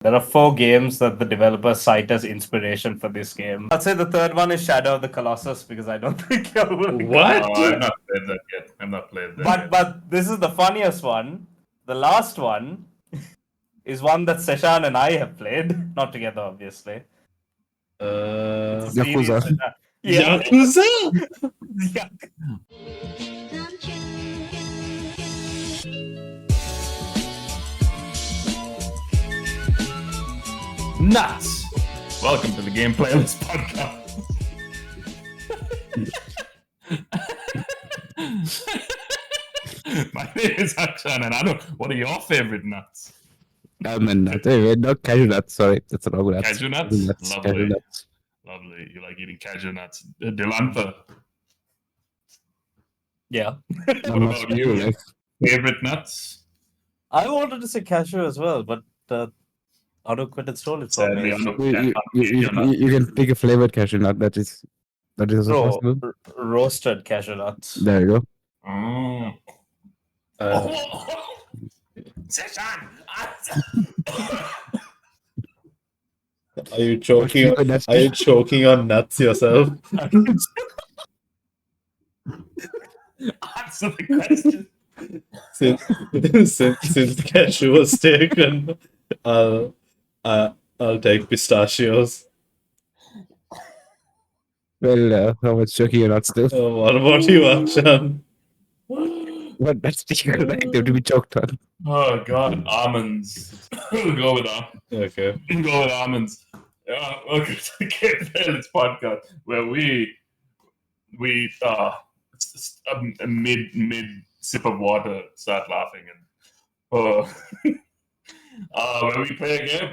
There are 4 games that the developers cite as inspiration for this game. I'd say the third one is Shadow of the Colossus because I don't think you will. What? I've not played that yet. I've not played that yet. But this is the funniest one. The last one is one that Seshan and I have played, not together, obviously. Yakuza. Yeah. Yakuza? Yeah. Nuts! Welcome to the Game Playlist Podcast. My name is Akshan, and I don't. What are your favorite nuts? Almond nuts. Hey, not cashew nuts. Sorry, that's the wrong nuts. Cashew nuts? Lovely. Cashew nuts. Lovely. You like eating cashew nuts. Delantha, Yeah. what about you? Like, Favorite nuts? I wanted to say cashew as well, but Auto quit and stole it from Sadly, me. I don't you, can't you, eat you, your nuts. you can take a flavored cashew nut. That is also Bro, possible. roasted cashew nuts. There you go. Mm. Seshan! Are you choking? Are you choking on nuts yourself? Answer the question. Since cashew was taken, I'll take pistachios. Well, how much choking you're not still? What about you, Akshan? But that's difficult active to be choked on. Oh god, almonds. We'll go with Okay. go with almonds. Welcome to the Game Playlist Podcast, where we a mid sip of water start laughing and when we play a game.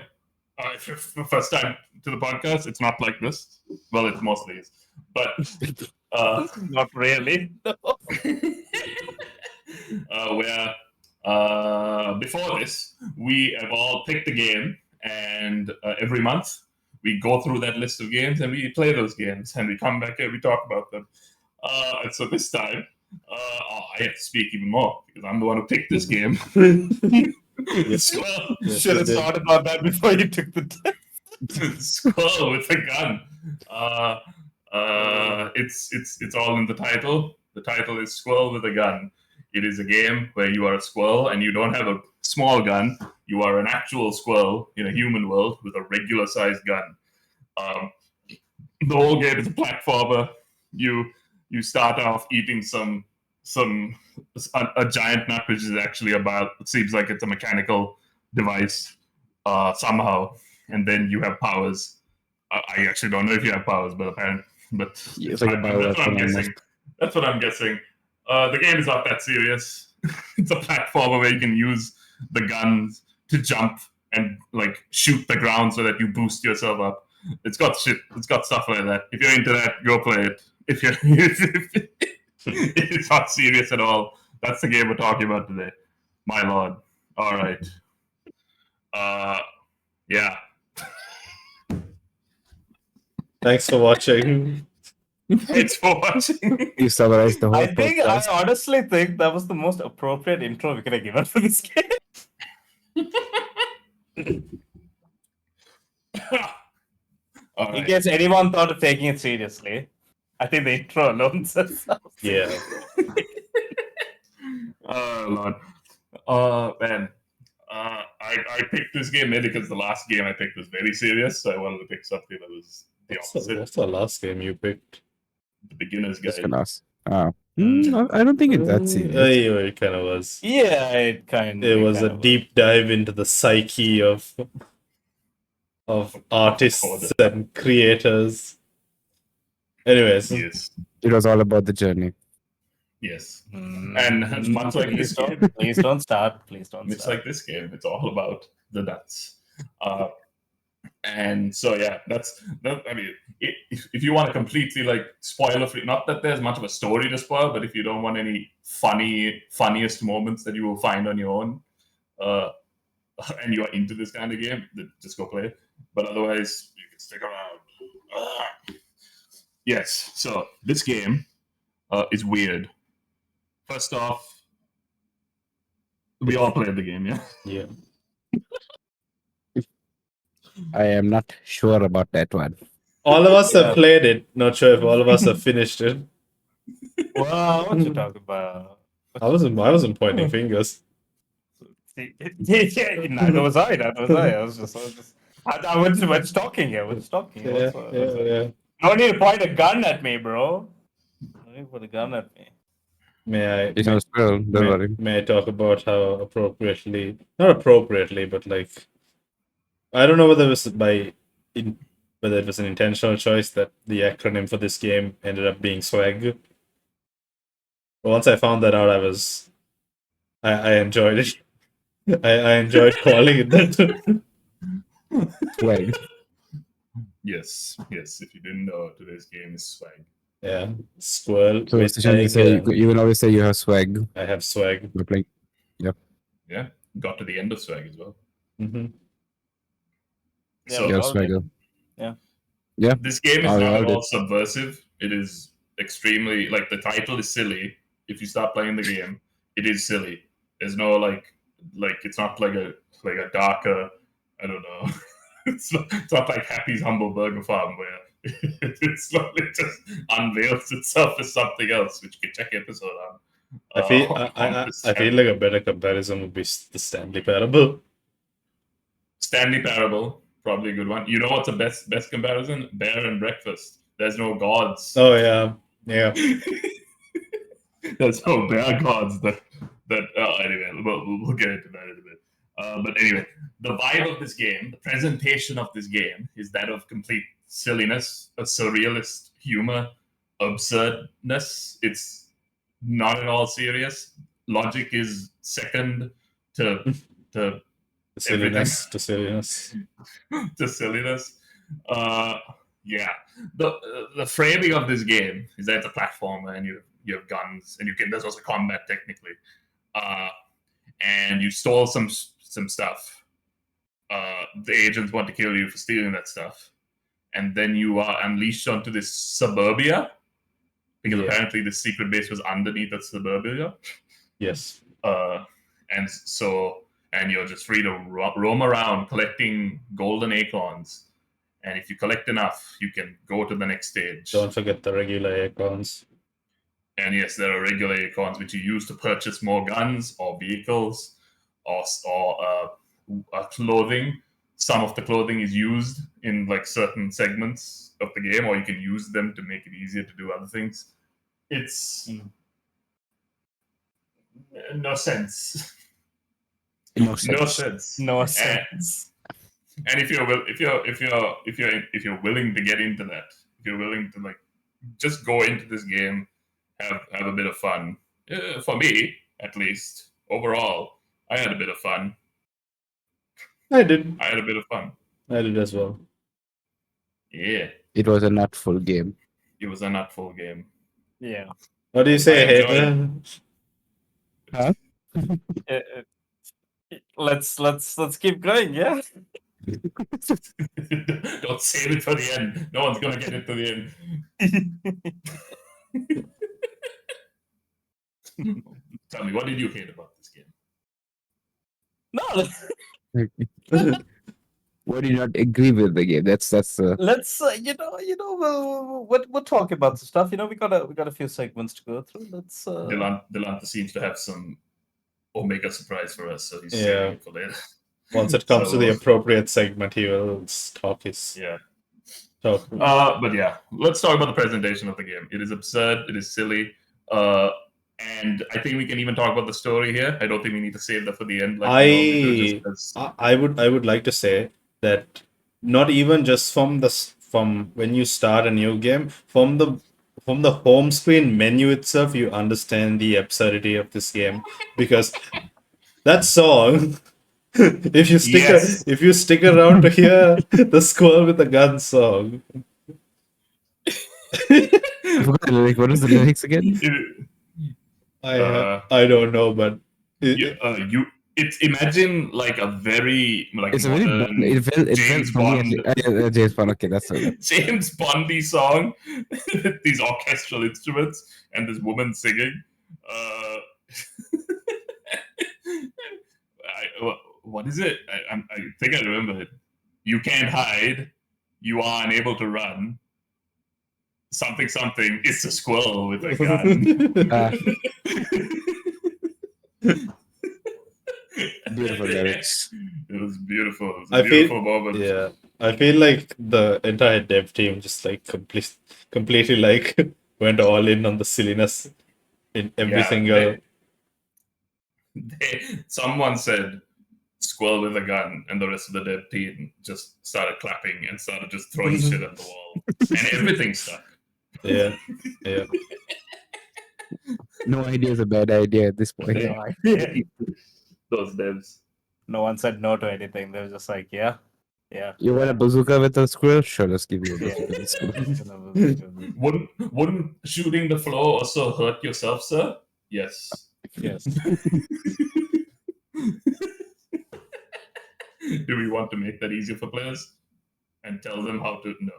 For first time to the podcast, it's not like this. Well, it mostly is, but Not really. where before this, we have all picked a game, and every month we go through that list of games and we play those games, and we come back here, we talk about them. And so this time, I have to speak even more because I'm the one who picked this game. Squirrel, Should have thought about that before you took the test. Squirrel with a gun. It's all in the title. The title is Squirrel with a Gun. It is a game where you are a squirrel and you don't have a small gun. You are an actual squirrel in a human world with a regular sized gun. The whole game is a platformer. You start off eating a giant nut, which is actually it seems like it's a mechanical device somehow, and then you have powers. I actually don't know if you have powers, but apparently, It's like a that's what I'm guessing. That's what I'm guessing. The game is not that serious. It's a platformer where you can use the guns to jump and like shoot the ground so that you boost yourself up. It's got stuff like that. If you're into that, go play it. If it's not serious at all, that's the game we're talking about today. My lord. All right. Yeah. Thanks for watching. Thanks for watching. You summarized the whole I podcast. honestly think that was the most appropriate intro we could have given for this game. All In right. case anyone thought of taking it seriously, I think the intro alone says so. Yeah. Oh Lord. Man. I picked this game mainly because the last game I picked was very serious, so I wanted to pick something that was the opposite. What's the last game you picked? The beginner's Just guide. gonna ask. I don't think it's that serious. Yeah, it kind of was. Yeah, it was a deep dive into the psyche of artists and creators. Anyways, Yes. It was all about the journey. Yes. And much like this game, please don't start. Please don't it's start. like this game. It's all about the nuts. And so yeah, I mean, if you want to completely like spoiler free, not that there's much of a story to spoil, but if you don't want any funniest moments that you will find on your own, and you are into this kind of game, then just go play it. But otherwise, you can stick around. Yes. So this game is weird. First off, we all played the game, yeah? yeah. I am not sure about that one. All of us Yeah. have played it. Not sure if all of us have finished it. Well, what you talking about? I wasn't pointing fingers. Yeah, neither was I. Neither was I. I was just. We're talking here. We're talking. Yeah, yeah. No need to point a gun at me, bro. No need to put a gun at me. It's not a squirrel, don't worry. May I talk about how not appropriately, but like, I don't know whether it was whether it was an intentional choice that the acronym for this game ended up being swag. But once I found that out, I enjoyed it. I enjoyed calling it that. Swag. Yes. If you didn't know, today's game is swag. Yeah, squirrel. So with Seshan, egg, you will always say you have swag. I have swag. We're playing. Yeah, got to the end of swag as well. Mm-hmm. Yeah, So we Yeah, all swag. did. Yeah. this game is Oh, not yeah, at I all subversive. It is extremely like the title is silly. If you start playing the game, it is silly. There's no like it's not like a darker. I don't know. It's not like Happy's Humble Burger Farm where it just unveils itself as something else, which you can check episode on. I feel like a better comparison would be the Stanley Parable. Stanley Parable, probably a good one. You know what's the best comparison? Bear and breakfast. There's no gods. Oh yeah. There's no bear gods that anyway, we'll get into that in a bit. But anyway, the vibe of this game, the presentation of this game, is that of complete silliness, a surrealist humor, absurdness. It's not at all serious. Logic is second to Silliness. to silliness. Yeah, the framing of this game is that it's a platformer and you have guns and there's also combat technically, and you stole some stuff. The agents want to kill you for stealing that stuff, and then you are unleashed onto this suburbia because apparently the secret base was underneath that suburbia. Yes. And you're just free to roam around collecting golden acorns. And if you collect enough, you can go to the next stage. Don't forget the regular acorns. And yes, there are regular acorns which you use to purchase more guns or vehicles or clothing. Some of the clothing is used in like certain segments of the game, or you can use them to make it easier to do other things. It's no sense. No sense. No sense. And if you're willing to get into that, if you're willing to like just go into this game, have a bit of fun. For me, at least, overall, I had a bit of fun. I did. I had a bit of fun. I did as well. Yeah, It was a not full game. it was a not full game. Yeah. What do you say, I enjoyed hater? Let's keep going. Yeah. Don't save it for the end. No one's gonna get it to the end. Tell me, what did you hate about this game? No. What do you not agree with the game? That's Let's we'll talk about the stuff. We got a few segments to go through. Let's. Delanta seems to have some Omega surprise for us, so he's Yeah. saving it for later. Once it comes to the appropriate segment, he will talk his talk. But yeah, let's talk about the presentation of the game. It is absurd. It is silly. And I think we can even talk about the story here. I don't think we need to save that for the end. I would like to say that not even just from when you start a new game, from the home screen menu itself, you understand the absurdity of this game, because that song. If you stick around to hear the Squirrel with the Gun song. what is the lyrics again? I don't know, but it's imagine like a very like It's a very modern James Bond. James Bond. Okay, that's it. James Bondy song with these orchestral instruments and this woman singing. What is it? I think I remember it. you can't hide, you are unable to run. Something, it's a squirrel with a gun. Beautiful lyrics. It was beautiful. It was a I beautiful feel moment. yeah. I feel like the entire dev team just like completely like went all in on the silliness in every Yeah, single. someone said squirrel with a gun, and the rest of the dev team just started clapping and started just throwing shit at the wall, and everything stuck. Yeah, yeah. No idea is a bad idea at this point. No idea. Those devs. No one said no to anything. They were just like, yeah. You want a bazooka with a squirrel? Sure, let's give you a Yeah. bazooka with a squirrel. Wouldn't shooting the floor also hurt yourself, sir? Yes. Yes. Do we want to make that easier for players and tell them how to? No.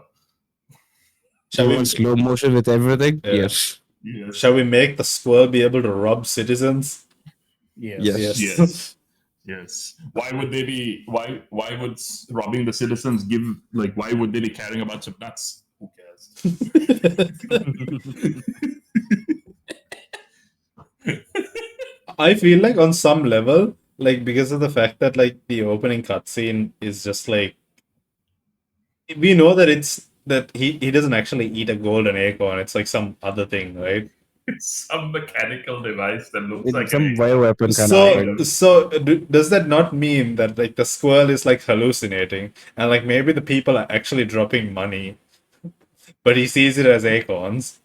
Shall You we, want slow motion with everything? Yeah. Yes. Yes. shall we make the squirrel be able to rob citizens? Yes. Yes. Yes. Yes. Why would they be? Why would robbing the citizens give? Like, why would they be carrying a bunch of nuts? Who cares? I feel like on some level, like because of the fact that like the opening cutscene is just like we know that it's that he doesn't actually eat a golden acorn. It's like some other thing, right? It's some mechanical device that looks It's like some an bioweapon kind So of thing. does that not mean that like the squirrel is like hallucinating and like maybe the people are actually dropping money, but he sees it as acorns?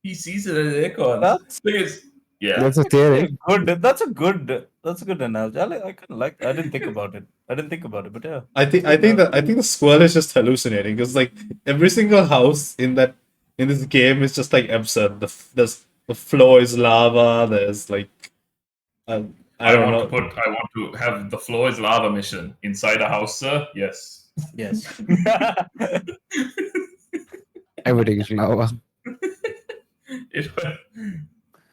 He sees it as acorns. That's Because, yeah. That's a theory. good. That's a good analogy. I kind of like. I didn't think about it. But yeah. I think the squirrel is just hallucinating because like every single house in this game is just like absurd. The floor is lava. There's like I don't know. I want to have the floor is lava mission inside a house, sir. Yes. Yes. Everything is lava.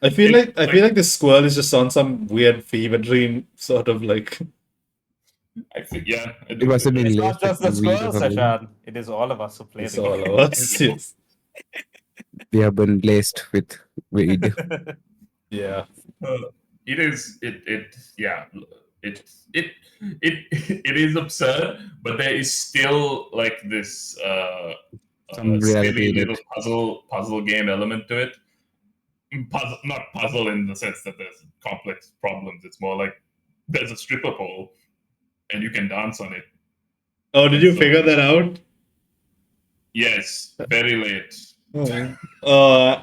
I feel like this squirrel is just on some weird fever dream sort of like. I think, yeah. It must have been It's laced not just the with weed or squirrel, something. Sashan. It is all of us who play It's the all game. of us. Yes. We have been laced with weed. Yeah. It is yeah. It is absurd, but there is still like this Some reality silly in little puzzle game element to it. Not puzzle in the sense that there's complex problems. It's more like there's a stripper pole and you can dance on it. Oh, did you So- figure that out? Yes, very late. I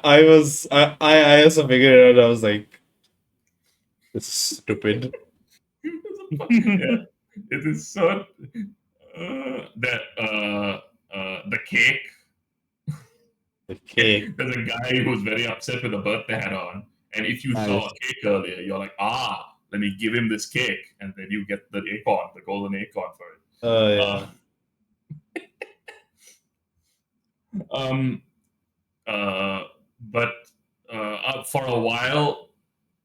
also figured it out. I was like, it's stupid. Yeah, it is so that the cake. The cake. There's a guy who's very upset with a birthday hat on, and if you saw a cake earlier, you're like, let me give him this cake, and then you get the acorn, the golden acorn for it. Oh yeah. But for a while,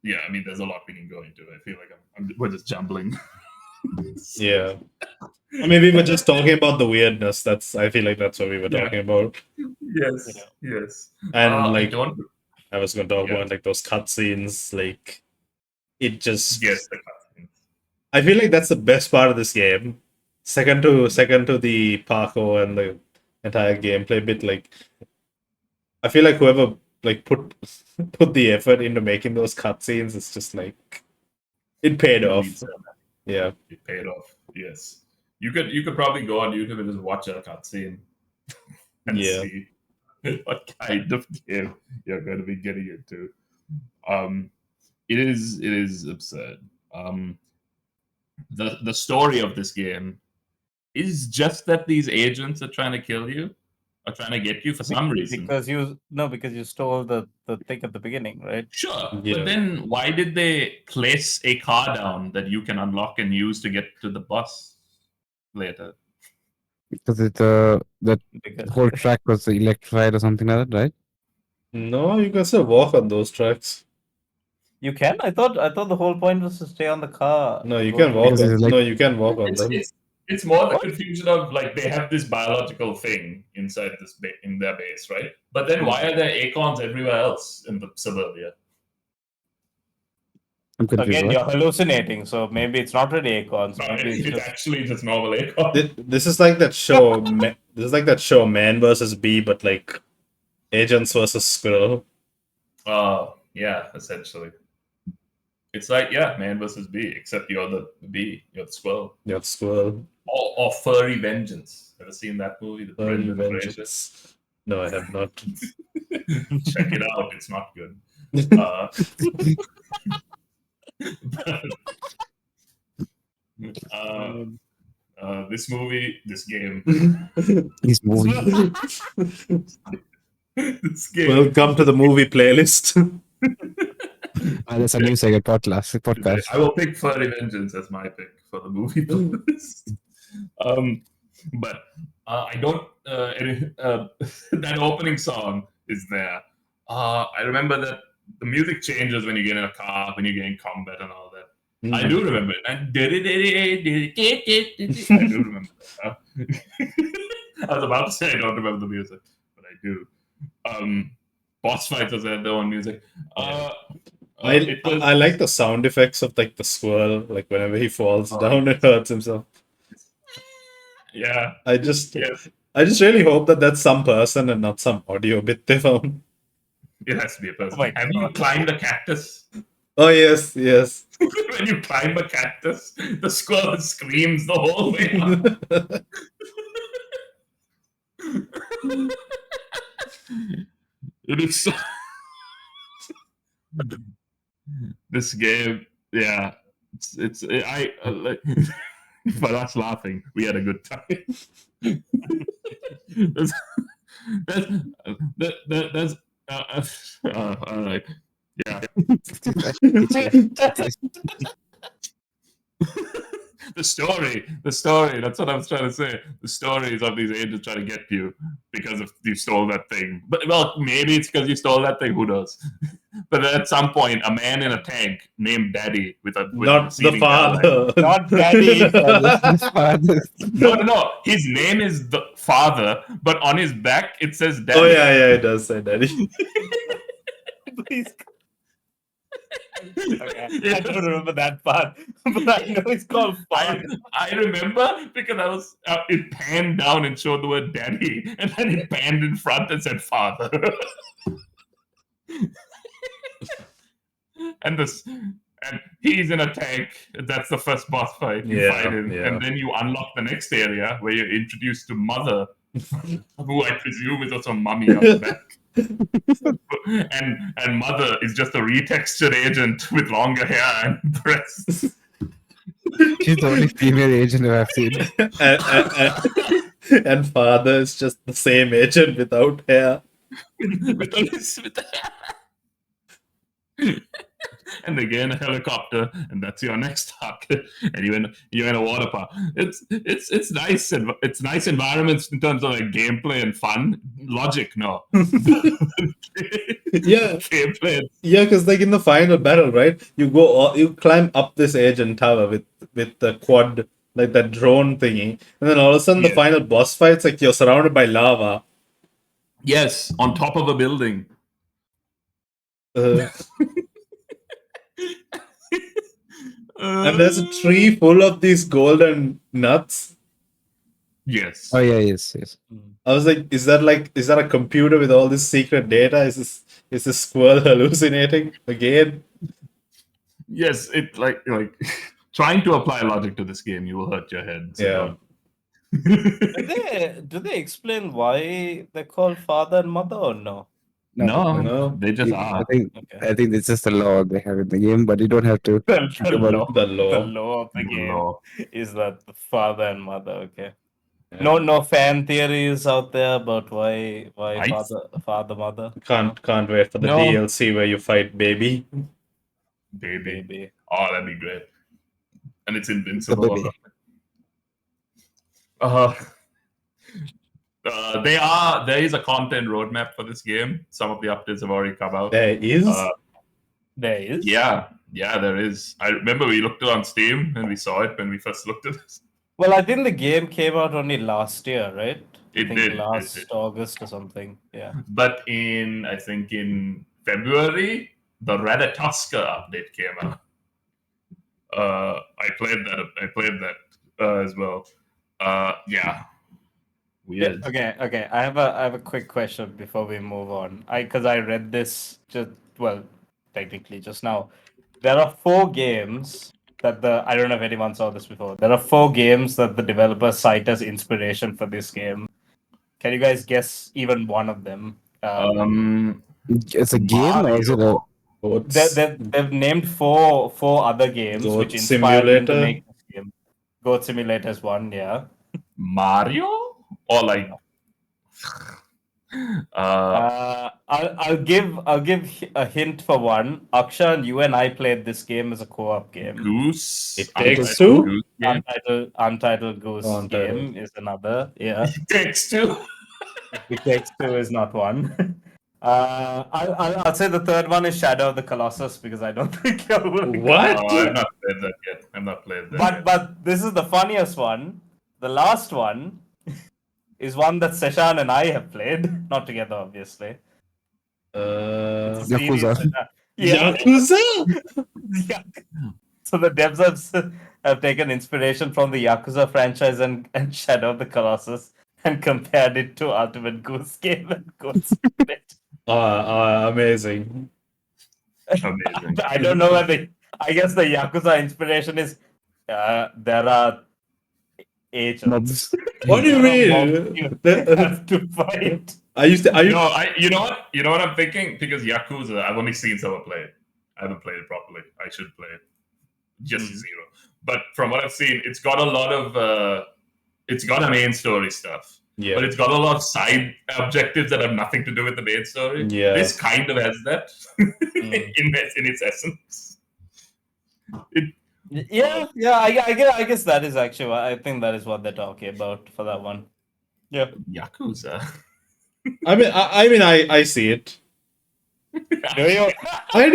yeah, I mean, there's a lot we can go into. I feel like we're just jumbling. Yeah. I mean, we were just talking about the weirdness. I feel like that's what we were Yeah. talking about. Yes, yes. And like, I I was going to talk Yeah. about like those cutscenes. Like, it just. yes, the cutscenes. I feel like that's the best part of this game. Second to the parkour and the entire gameplay bit. Like, I feel like whoever like put the effort into making those cutscenes, it's just like it paid off. Yeah. It paid off. Yes, you could probably go on YouTube and just watch a cutscene and Yeah. see what kind of game you're going to be getting into. It is absurd. The story of this game is just that these agents are trying to kill you, are trying to get you for some reason. because you stole the thing at the beginning, right? Sure, Yeah. but then why did they place a car down that you can unlock and use to get to the bus later? Because the Because whole track was electrified or something like that, right? No, you can still walk on those tracks. you can. I thought the whole point was to stay on the car. No, you Go can to- walk. Because On, it's like- no, you can walk on It's, them. it's, It's more the confusion of like they have this biological thing inside this in their base, right? But then why are there acorns everywhere else in the suburbia? I'm confused. Again, What? you're hallucinating, so maybe it's not really acorns. No, Maybe it's it's just actually just normal acorn. This is like that show. This is like that show, Man versus Bee, but like agents versus squirrel. Yeah, essentially. It's like, yeah, man versus bee, except you're the bee, you're the squirrel. You're the squirrel. Or Furry Vengeance. Ever seen that movie? The Furry Brendan Fraser? Vengeance. No, I have not. Check it out. It's not good. This movie, this game, This movie. this game. Welcome to the movie playlist. That's a new segment podcast. I will pick Furry Vengeance as my pick for the movie playlist. But I don't. That opening song is there. I remember that the music changes when you get in a car, when you get in combat, and all that. I do remember it. I do remember that. I was about to say I don't remember the music, but I do. Boss fights had their own music. I like the sound effects of like the squirrel, like whenever he falls down and hurts himself. Yeah. I just really hope that that's some person and not some audio bit they found. It has to be a person. Oh my Have you God. climbed a cactus? Oh yes. When you climb a cactus, the squirrel screams the whole way up. It is so... This game, yeah, like for us laughing, we had a good time. There's like, yeah. The story. That's what I was trying to say. The stories of these agents trying to get you because of you stole that thing. But well, maybe it's because you stole that thing. Who knows? But at some point, a man in a tank named Daddy with Not the seating father. not Daddy. No. His name is the father, but on his back it says Daddy. Oh yeah, it does say Daddy. Please. Okay. I don't remember that part, but I know it's called Father. I remember because I was it panned down and showed the word Daddy, and then it panned in front and said Father. And he's in a tank. That's the first boss fight. You fight him, and then you unlock the next area where you're introduced to Mother, who I presume is also Mummy on the back. and Mother is just a retextured agent with longer hair and breasts. She's the only female agent I've seen. and Father is just the same agent without hair. with the hair. And they get in a helicopter, and that's your next target. And you're in a water park. It's nice, and it's nice environments in terms of like gameplay and fun. Logic, no. Yeah, Gameplay. Yeah, because like in the final battle, right? You climb up this agent tower with the quad, like that drone thingy, and then all of a sudden the final boss fight's like you're surrounded by lava. Yes, on top of a building. And there's a tree full of these golden nuts. Yes. Oh yeah, yes. I was like, is that a computer with all this secret data? Is this squirrel hallucinating again? Yes, it like trying to apply logic to this game, you will hurt your head. So Do they explain why they're called father and mother or no? No, they just are. I think it's just a law they have in the game, but you don't have to. The law. law of the game Law. is that the father and mother. Okay. No fan theories out there about why father mother. Can't wait for the DLC where you fight baby. Baby. Oh, that'd be great. And it's invincible. There is a content roadmap for this game. Some of the updates have already come out. There is? There is? Yeah, there is. I remember we looked it on Steam and we saw it when we first looked at it. Well, I think the game came out only last year, right? It I think did, it last did. August or something. Yeah. But I think in February, the Ratatoska update came out. I played that as well. Yeah, Yeah. weird. Okay. I have a quick question before we move on. Because I read this technically just now. There are 4 games that I don't know if anyone saw this before. There are 4 games that the developers cite as inspiration for this game. Can you guys guess even one of them? It's a game or is it a? Goats, They've named four other games Goat which inspired them to Simulator. make this game. Goat Simulator is one, yeah. Mario or like I'll give a hint for one. Akshan, you and I played this game as a co-op game. Goose. It Takes Untitled Two? Goose game. Untitled Goose Oh, Untitled. game is another. Yeah. It Takes Two. It Takes Two is not one. I'll say the third one is Shadow of the Colossus because I don't think you will. What? I've not played that yet. I've not played that. yet. But this is the funniest one. The last one is one that Seshan and I have played, not together, obviously. It's a Yakuza. series. Yeah. Yakuza? Yeah. So the devs have taken inspiration from the Yakuza franchise and Shadow of the Colossus and compared it to Ultimate Goose Game and Goose. Amazing. Amazing. I don't know whether. I guess the Yakuza inspiration is there are agents. Mobs. What do you mean? You have to fight. You know what I'm thinking? Because Yakuza, I've only seen someone play it. I haven't played it properly. I should play it. Just zero. But from what I've seen, it's got a lot of it's got a main story stuff. Yeah. But it's got a lot of side objectives that have nothing to do with the main story. Yeah. This kind of has that in its essence. Yeah. I guess that is actually. I think that is what they're talking about for that one. Yeah. Yakuza. I see it. Do you? I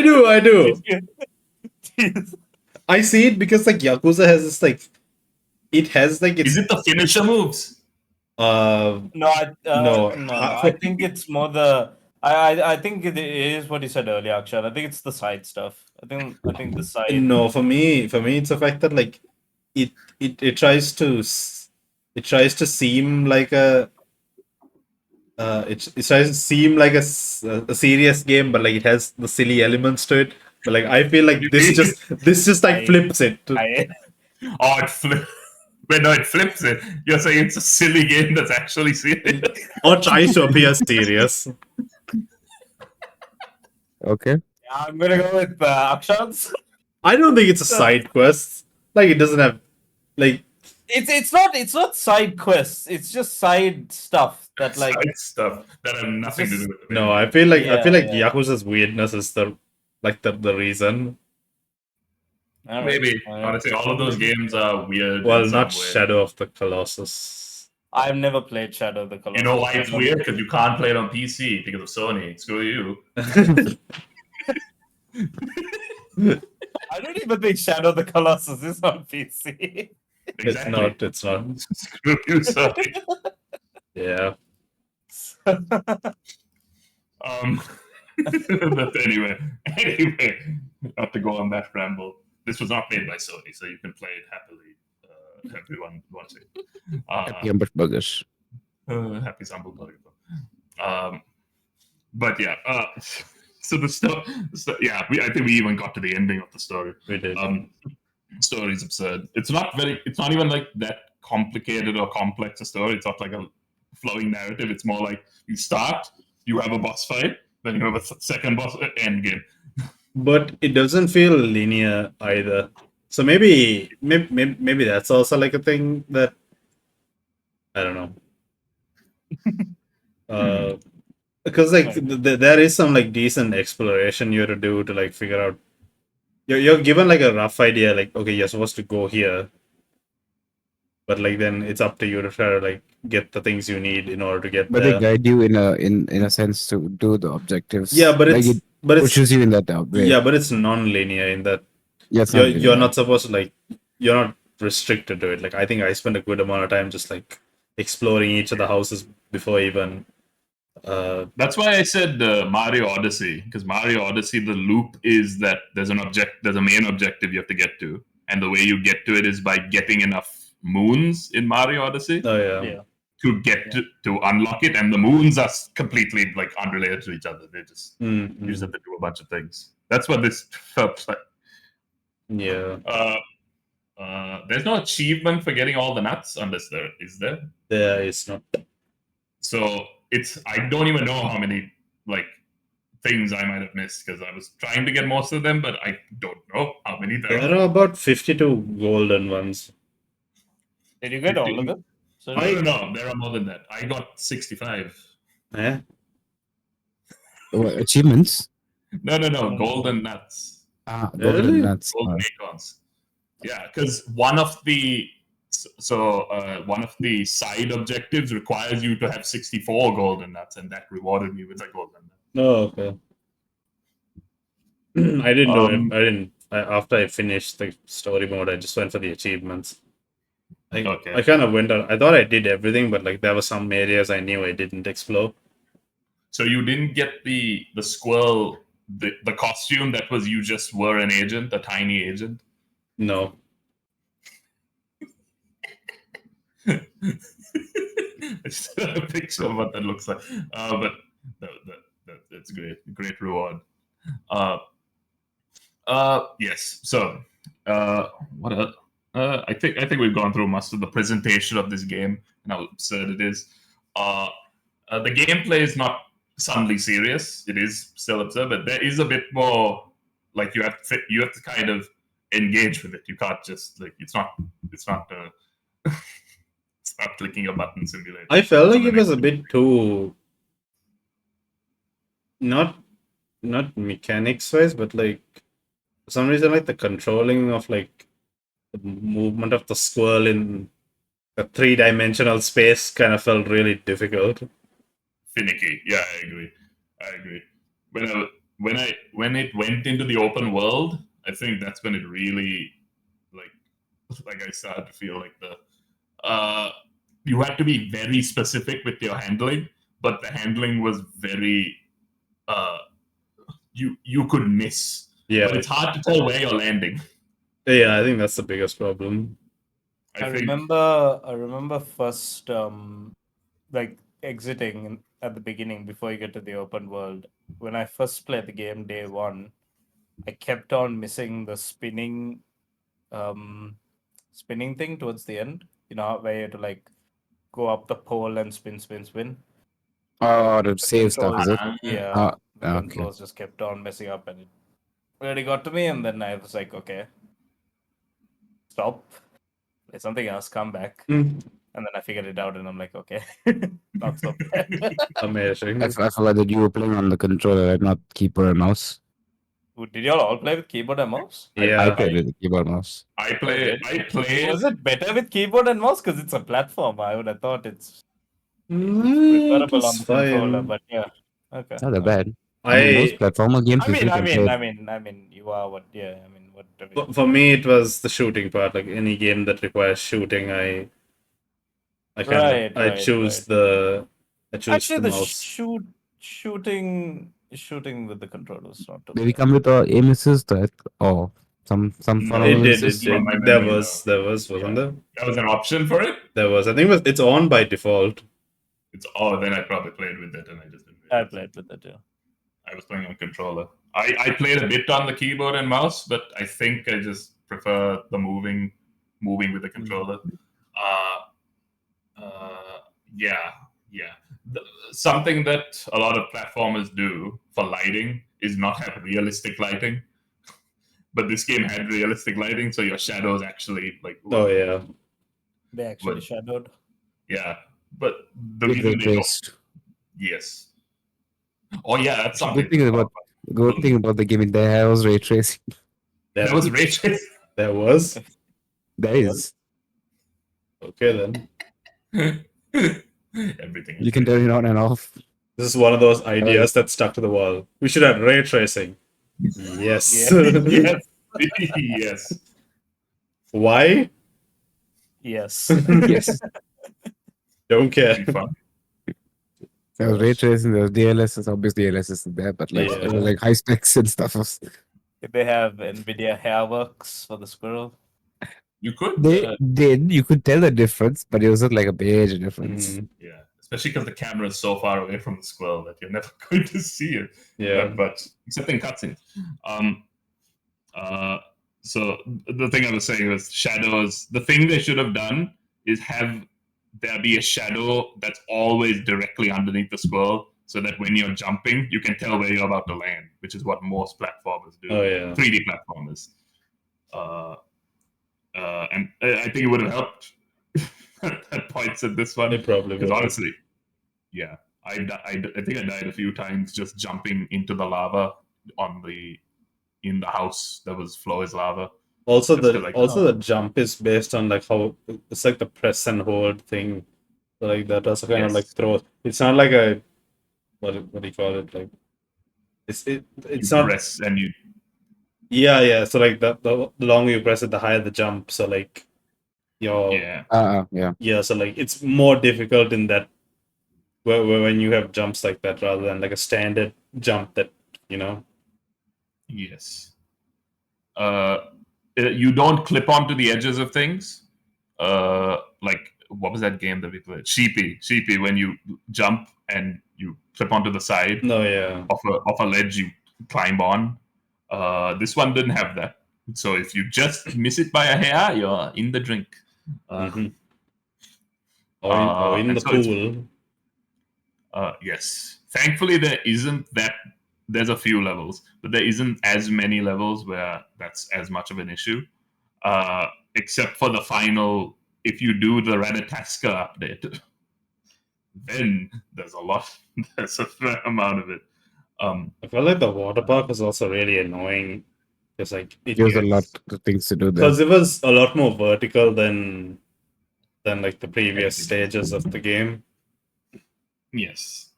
do. I do. I see it because like Yakuza has this like, it has like it's Is it the finisher moves? no. No. I think it's more the. I think it is what you said earlier, Akshay. I think it's the side stuff. I think the side. No, for me it's the fact that like it tries to seem like a it tries to seem like a serious game, but like it has the silly elements to it. But like I feel like this just like flips it. Oh, it flips. Wait, no, it flips it. You're saying it's a silly game that's actually serious. Or tries to appear serious. Okay. Yeah, I'm gonna go with Akshan's. I don't think it's a side quest. Like it doesn't have like It's not side quests. It's just side stuff that like Side stuff that have nothing to do with it. no. I feel like Yeah. Yakuza's weirdness is the reason. Alright, Maybe. alright. Honestly, all of those games are weird. Well, in some not way. Shadow of the Colossus. I've never played Shadow of the Colossus. You know why it's weird? Because you can't play it on PC because of Sony. Screw you. I don't even think Shadow of the Colossus is on PC. Exactly. It's not. Screw you, Sony. Yeah. But anyway, not to go on that ramble. This was not made by Sony, so you can play it happily. Everyone wants it. Happy hamburgers. Happy sample burger. But yeah, so the stuff. Yeah, I think we even got to the ending of the story. We did. Story's absurd. It's not even like that complicated or complex a story. It's not like a flowing narrative. It's more like you start, you have a boss fight, then you have a second boss end game. But it doesn't feel linear either. So maybe that's also like a thing that I don't know. Because like there is some like decent exploration you have to do to like figure out. You're given like a rough idea, like okay, you're supposed to go here, but like then it's up to you to try to like get the things you need in order to get But there. they guide you in a sense to do the objectives. Yeah, but like it's it pushes you in that way. yeah, but it's non-linear in that Yeah, it's you're linear. not supposed to like you're not restricted to it. Like I think I spent a good amount of time just like exploring each of the houses before even. That's why I said Mario Odyssey, because Mario Odyssey, the loop is that there's a main objective you have to get to, and the way you get to it is by getting enough moons in Mario Odyssey Oh yeah. Yeah. to get to unlock it, and the moons are completely like unrelated to each other. They just you just have to do a bunch of things. That's what this felt like. Yeah. There's no achievement for getting all the nuts unless there is there. There is not. So I don't even know how many like things I might have missed because I was trying to get most of them, but I don't know how many there There are about 52 golden ones. Did you get all of them? So I don't know. There are more than that. I got 65. Eh? Achievements? No, golden nuts, Golden Really? nuts. golden acorns. Yeah, because one of the side objectives requires you to have 64 golden nuts, and that rewarded me with a golden nut. Oh, okay. I didn't do Um, it. After I finished the story mode, I just went for the achievements. Okay. I kind of went out. I thought I did everything, but like there were some areas I knew I didn't explore. So you didn't get the squirrel, the costume that was you just were an agent, a tiny agent? No. I just have a picture of what that looks like. But that's great reward. Yes. So, what else? I think we've gone through most of the presentation of this game and how absurd it is. The gameplay is not suddenly serious. It is still absurd, but there is a bit more like you have to kind of engage with it. You can't just like it's not it's not clicking a button simulator. I felt like it was a bit too not mechanics wise, but like for some reason like the controlling of like the movement of the squirrel in a 3-dimensional space kind of felt really difficult. Finicky. Yeah, I agree. When it went into the open world, I think that's when it really like I started to feel like you had to be very specific with your handling, but the handling was very you could miss. Yeah. But it's hard to tell where you're landing. Yeah, I think that's the biggest problem. I remember first like exiting at the beginning before you get to the open world. When I first played the game day one, I kept on missing the spinning thing towards the end. You know, where you have to like go up the pole and spin. Oh, the save stuff, is it? Yeah. The okay. controls just kept on messing up and it really got to me, and then I was like, okay, stop. Play something else, come back. And then I figured it out and I'm like, okay, not so bad. Amazing. I forgot that you were playing on the controller and not keyboard and mouse. Did y'all all play with keyboard and mouse? Yeah. I played with the keyboard and mouse. I played. Was it better with keyboard and mouse? Because it's a platform. I would have thought it's It preferable was on the controller, fine. but yeah. Okay. Not that bad. I mean, most platformer games. I mean, you are what? Yeah, I mean, what? For me, it was the shooting part. Like any game that requires shooting, I choose the Actually, the mouse. shooting with the controllers not too Did it bad. come with aim assist or some form of It aim did. assist? From my There memory, was, wasn't there? That was an option for it. There was. I think it's on by default. Then I probably played with it and I just didn't. I played with it too. I was playing on controller. I played a bit on the keyboard and mouse, but I think I just prefer the moving with the controller. Yeah. Something that a lot of platformers do for lighting is not have realistic lighting. But this game had realistic lighting, so your shadows actually like. Oh yeah. They actually shadowed. Yeah, but the With reason ray they don't. traced. Yes. Oh yeah, that's something. Good thing about the game. There was ray tracing. That was ray tracing. There was. There is. Okay then. Everything. You can turn it on and off. This is one of those ideas that stuck to the wall. We should have ray tracing. Yes. Yes. Yes. Why? Yes. Yes. Don't care. It'd be fun. There was ray tracing, there was DLSS, obviously DLSS is there, but like it was Yeah. like high specs and stuff. Did they have NVIDIA Hairworks for the squirrel? You could. They did, you could tell the difference, but it wasn't like a major difference. Yeah, especially because the camera is so far away from the squirrel that you're never going to see it. Yeah. But except in cutscenes. So the thing I was saying was shadows. The thing they should have done is have there be a shadow that's always directly underneath the squirrel, so that when you're jumping, you can tell where you're about to land, which is what most platformers do. Oh yeah. 3D platformers. And I think it would have helped at points at this one. It probably Because would. honestly, yeah, I think I died a few times just jumping into the lava in the house that was floor is lava. Also, Just 'cause, like, the jump is based on like how it's like the press and hold thing, so, like that also kind of like Yes. throws. It's not like a what do you call it? Like it's You not. press and you Yeah. So like the longer you press it, the higher the jump. So like your yeah. Yeah. So like it's more difficult in that where when you have jumps like that rather than like a standard jump that you know. Yes. You don't clip onto the edges of things. Like what was that game that we played? Sheepy. When you jump and you clip onto the side No, yeah. of a ledge, you climb on. This one didn't have that. So if you just miss it by a hair, you're in the drink. Mhm. Or in and the so it's- pool. Yes. Thankfully, there isn't that. There's a few levels, but there isn't as many levels where that's as much of an issue. Except for the final, if you do the Radataska update, then there's a lot. There's a fair amount of it. I feel like the water park was also really annoying because like There's a lot of things to do there. because it was a lot more vertical than like the previous stages of the game. Yes.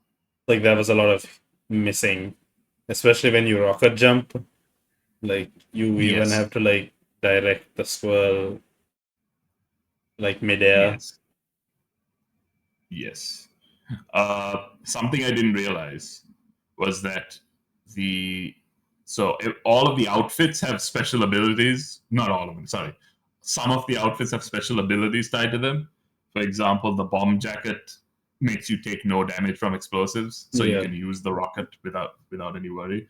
Like there was a lot of missing, especially when you rocket jump. Like you even Yes. have to like direct the squirrel like midair. Yes. Something I didn't realize was that all of the outfits have special abilities. Not all of them, sorry. Some of the outfits have special abilities tied to them. For example, the bomb jacket makes you take no damage from explosives, so you Yeah. can use the rocket without any worry.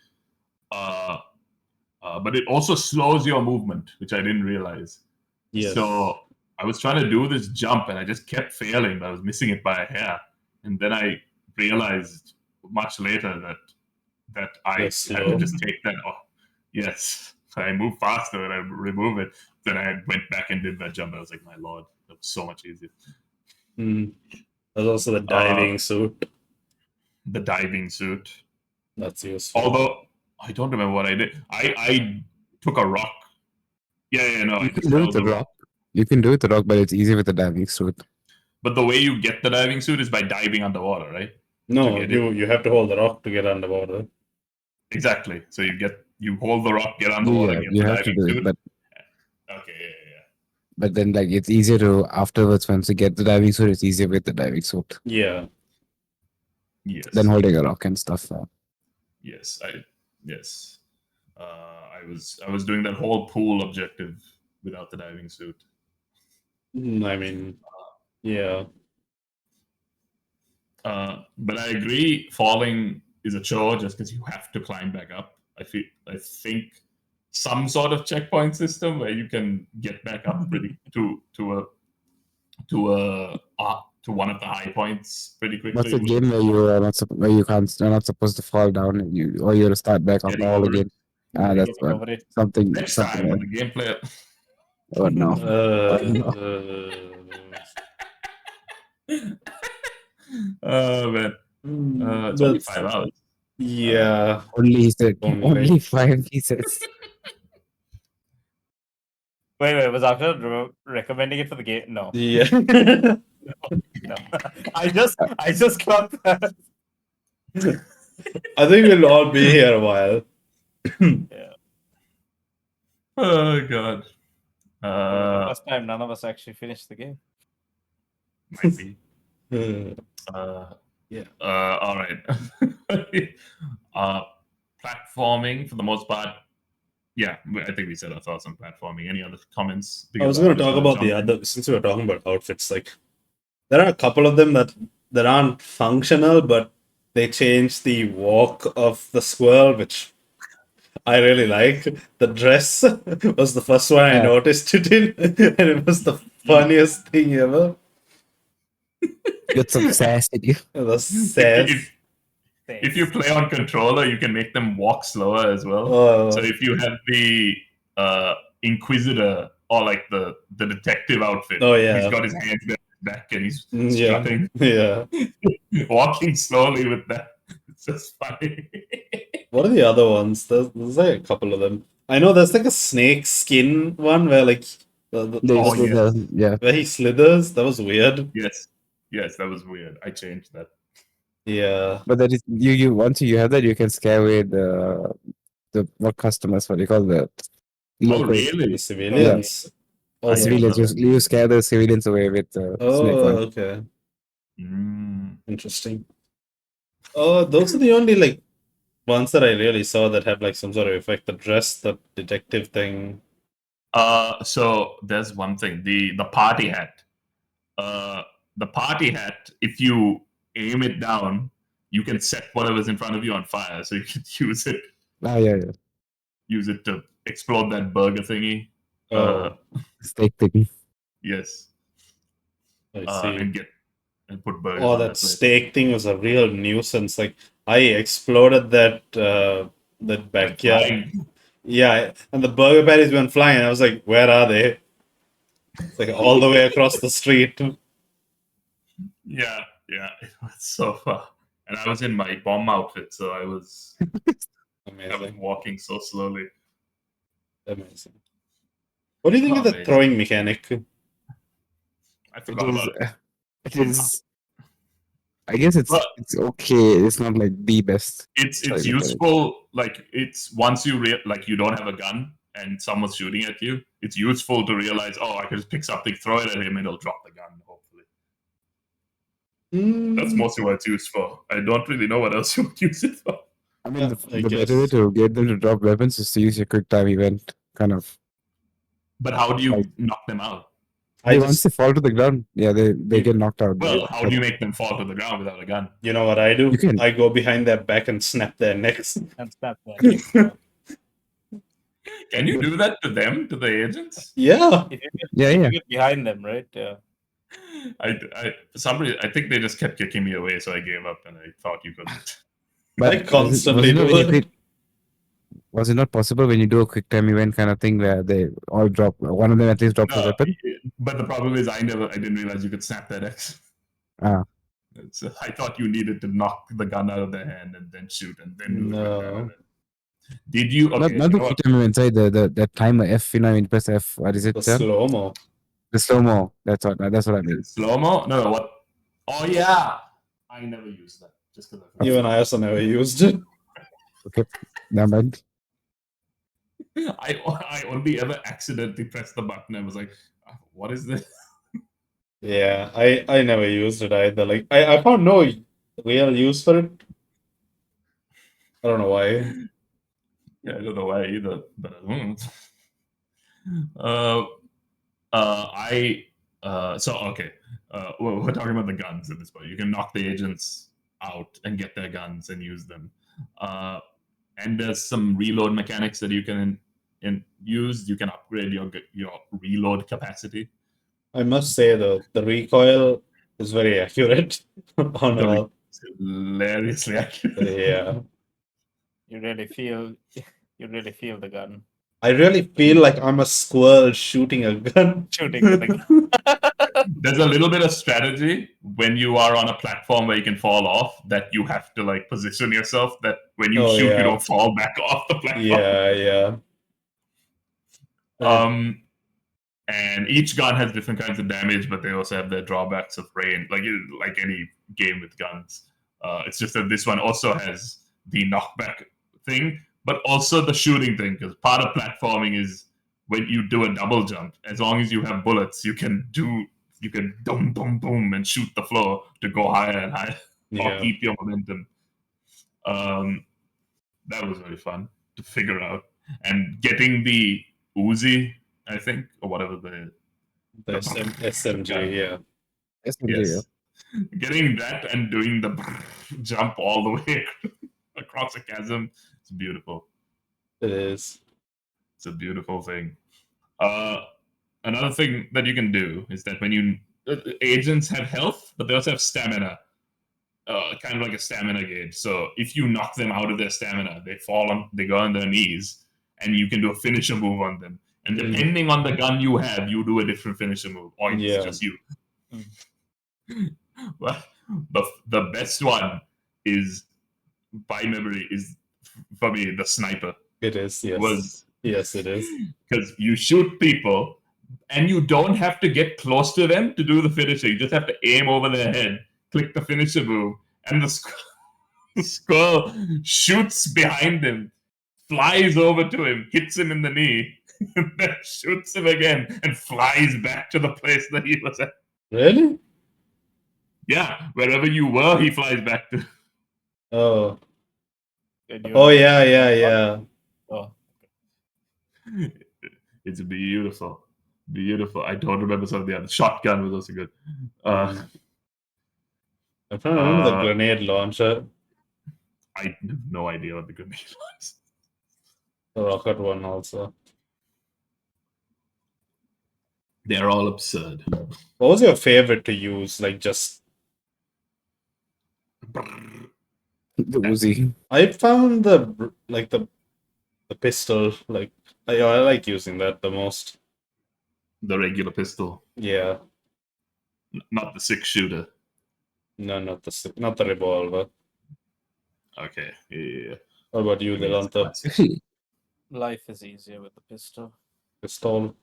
But it also slows your movement, which I didn't realize. Yes. So I was trying to do this jump and I just kept failing. I was missing it by a hair. And then I realized much later that I had slow. to just take that off. Yes. I moved faster and I remove it. Then I went back and did that jump. I was like, my lord, that was so much easier. There's also the diving suit. The diving suit. That's useful. Although I don't remember what I did. I took a rock. Yeah, no. You can do it with the rock. You can do it with the rock, but it's easy with the diving suit. But the way you get the diving suit is by diving underwater, right? No, you have to hold the rock to get underwater. Exactly. So you hold the rock, get underwater, Yeah, get you the have to diving do suit. it, but Okay, yeah. but then like it's easier to afterwards once you get the diving suit, it's easier with the diving suit Yeah. Yes. than holding a rock and stuff. Yes. I was doing that whole pool objective without the diving suit. I mean, yeah. But I agree, falling is a chore just because you have to climb back up. I think some sort of checkpoint system where you can get back up pretty to one of the high points pretty quickly. What's the game where you are where you're not supposed to fall down and you have to start back up Getting all over again? it. That's Getting over it. something. Next something time when like- the gameplay. Oh no! Oh man, it's only 5 hours. Yeah. Only he said Only. only 5 pieces. Wait, was Akshay recommending it for the game? No. Yeah. No. I just clocked that. I think we'll all be here a while. Oh god. The first time none of us actually finished the game. Might be. Yeah. All right. Platforming for the most part. Yeah, I think we said our thoughts on platforming. Any other comments? I was going to talk about the other, since we were talking about outfits, like there are a couple of them that aren't functional, but they change the walk of the squirrel, which I really like. The dress was the first one I Yeah. noticed it in, and it was the funniest thing ever. Got some sass in you. The sass. If you play on controller, you can make them walk slower as well. Oh. So if you have the Inquisitor or like the detective outfit, Oh, yeah. he's got his hands behind his back and he's Yeah. strutting, Yeah. walking slowly with that. It's just funny. What are the other ones? There's like a couple of them. I know there's like a snake skin one where like Oh, yeah. Yeah. where he slithers. That was weird. Yes, that was weird. I changed that. Yeah. But that is you once you have that, you can scare away the what customers, what do you call the Oh, locals, really? The civilians. the civilians. You scare the civilians away with the snake Oh, one. okay. Mm. Interesting. Oh, those are the only like ones that I really saw that have like some sort of effect. The dress, the detective thing. So there's one thing. The party hat. The party hat, if you aim it down, you can set whatever's in front of you on fire. So you can use it. Yeah. Use it to explode that burger thingy. Oh, Steak thing. Yes. I see. And put burgers. Oh, on that that place. steak thing was a real nuisance. Like I exploded that backyard. Flying. Yeah, and the burger patties went flying. I was like, where are they? It's like all the way across the street. Yeah, it was so far. And I was in my bomb outfit, so I was Amazing. walking so slowly. Amazing. What do you think of the Amazing. throwing mechanic? I forgot about it. It is. I guess it's Well- it's okay. It's not like the best. It's Sorry, useful. Like it's once you like you don't have a gun and someone's shooting at you, it's useful to realize, oh, I can just pick something, throw it at him, and he'll drop the gun. Hopefully, that's mostly what it's used for. I don't really know what else you would use it for. I mean, Yeah, the I better way guess. to get them to drop weapons is to use your quick time event, kind of. But how do you Like- knock them out? Once they fall to the ground, they get knocked out. Well, how do you make them fall to the ground without a gun? You know what I do? You can. I go behind their back and snap their necks. And snap that. Can you do that to them, to the agents? Yeah. If you get, Yeah, if yeah. you get behind them, right? Yeah. For some reason, I think they just kept kicking me away, so I gave up, and I thought you could. I constantly do it. Was it not possible when you do a quick time event kind of thing where they all drop, one of them at least drops a No, weapon? but the problem is, I didn't realize you could snap their necks. Ah. I thought you needed to knock the gun out of their hand and then shoot and then do the quick time No. event. Did you? Okay, Not you the know quick what? time event, sorry, the timer F, when you press F, what is it? The Sir? slow-mo. The slow-mo. That's what I mean. Slow mo? No, what? Oh yeah, I never used that just because Even I also never used it. Okay. Never mind. I only ever accidentally pressed the button and was like, "What is this?" Yeah, I never used it either. Like I found no real use for it. I don't know why. Yeah, I don't know why either. But so okay. We're talking about the guns at this point. You can knock the agents out and get their guns and use them. And there's some reload mechanics that you can use. You can upgrade your reload capacity. I must say though, the recoil is very accurate on all. It's hilariously accurate. Yeah. You really feel the gun I really feel like I'm a squirrel shooting a gun. shooting with the gun. There's a little bit of strategy when you are on a platform where you can fall off, that you have to like position yourself that when you Oh, shoot, yeah. you don't fall back off the platform. Yeah. And each gun has different kinds of damage, but they also have their drawbacks of range, like any game with guns. It's just that this one also has the knockback thing, but also the shooting thing, because part of platforming is when you do a double jump, as long as you have bullets, you can boom, boom, boom, and shoot the floor to go higher and higher, or Yeah. keep your momentum. That was very fun to figure out. And getting the Uzi, I think, or whatever The the SMG, yeah. yes, getting that and doing the jump all the way across a chasm, it's beautiful. It is. It's a beautiful thing. Another thing that you can do is that when agents have health, but they also have stamina, kind of like a stamina gauge. So if you knock them out of their stamina, they go on their knees, and you can do a finisher move on them. And depending on the gun you have, you do a different finisher move, or it's just you. But the best one is, by memory, is for me the sniper. It is, yes. Yes, it is. Because you shoot people, and you don't have to get close to them to do the finisher. You just have to aim over their head, click the finisher move, and the squirrel shoots behind him, flies over to him, hits him in the knee, and then shoots him again, and flies back to the place that he was at. Really? Yeah, wherever you were, he flies back to. Oh. Oh, yeah. Oh. It's beautiful. Beautiful. I don't remember some of the other. Shotgun was also good. I'm trying to remember the grenade launcher. I have no idea what the grenade was. The rocket one also. They're all absurd. What was your favorite to use? Like, just... The Uzi. I found the pistol, like, I like using that the most. The regular pistol. Yeah. Not the 6-shooter. No, not the revolver. Okay. Yeah. What about you, Delanta? Actually, Life is easier with the pistol. Pistol.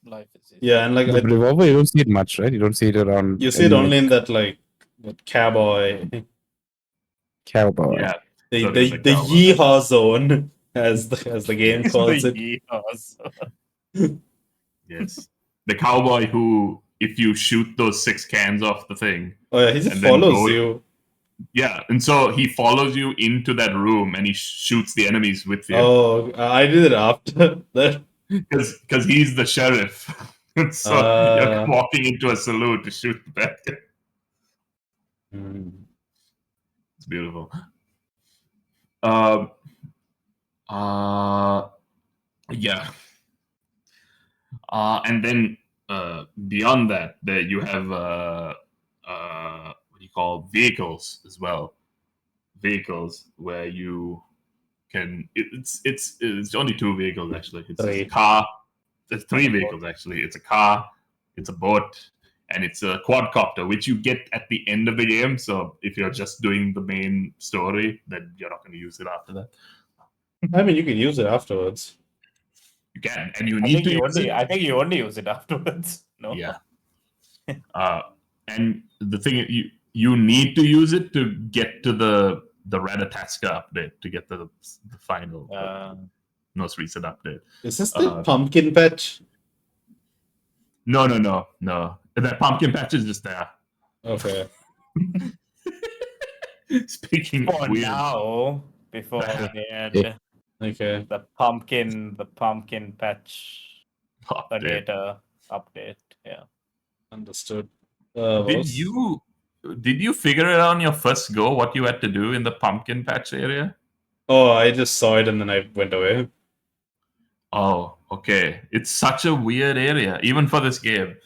Life is easier. Yeah, and like the revolver, you don't see it much, right? You don't see it around. you see it only in that that cowboy. Cowboy. Yeah. The So there's a the cowboy. yeehaw zone, as the game calls it. Yes. The cowboy who, if you shoot those 6 cans off the thing. Oh yeah, he just and then follows you. Yeah, and so he follows you into that room and he shoots the enemies with you. Oh, I did it after that. Because he's the sheriff. And so you're walking into a saloon to shoot the bad guy. It's beautiful. Yeah. And then beyond that, you have what do you call vehicles as well. Vehicles where you can. It's only 2 vehicles actually. It's a car. There's 3 vehicles actually. It's a car, it's a boat, and it's a quadcopter, which you get at the end of the game. So if you're just doing the main story, then you're not going to use it after that. I mean, you can use it afterwards. You can, and you need to use it. I think you only use it afterwards. No. Yeah. And the thing is, you need to use it to get to the Ratataska update, to get to the final most recent update. Is this the pumpkin patch? No. That pumpkin patch is just there. Okay. Speaking For weird. now, before we add Okay. the pumpkin patch Update. data update. Yeah. Understood. Did you figure it out on your first go what you had to do in the pumpkin patch area? Oh, I just saw it and then I went away. Oh, okay. It's such a weird area, even for this game.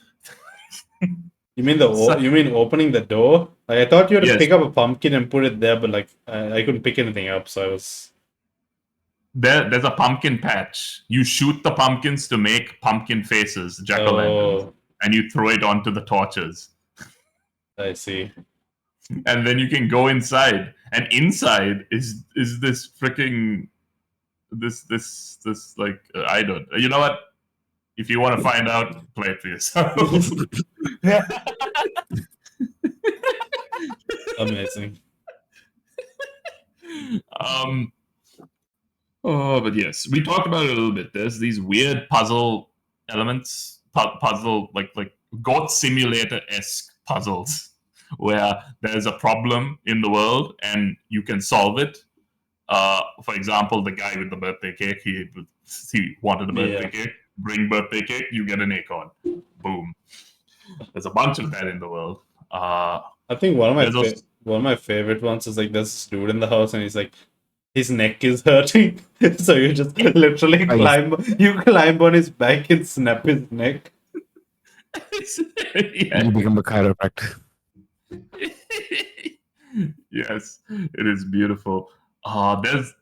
You mean you mean opening the door? I thought you had to Yes. pick up a pumpkin and put it there, but like I couldn't pick anything up, so I was. There's a pumpkin patch. You shoot the pumpkins to make pumpkin faces, jack-o'-lanterns, and you throw it onto the torches. I see. And then you can go inside, and inside is this freaking this like I don't. You know what? If you want to find out, play it for yourself. Amazing. Oh, but yes, we talked about it a little bit. There's these weird puzzle elements, puzzle like Goat Simulator esque puzzles, where there's a problem in the world and you can solve it. For example, the guy with the birthday cake, he wanted a birthday cake. Bring birthday cake, you get an acorn. Boom. There's a bunch of that in the world. I think one of my favorite ones is like there's this dude in the house and he's like his neck is hurting, so you just literally climb on his back and snap his neck. You become a chiropractor. Yes, it is beautiful. There's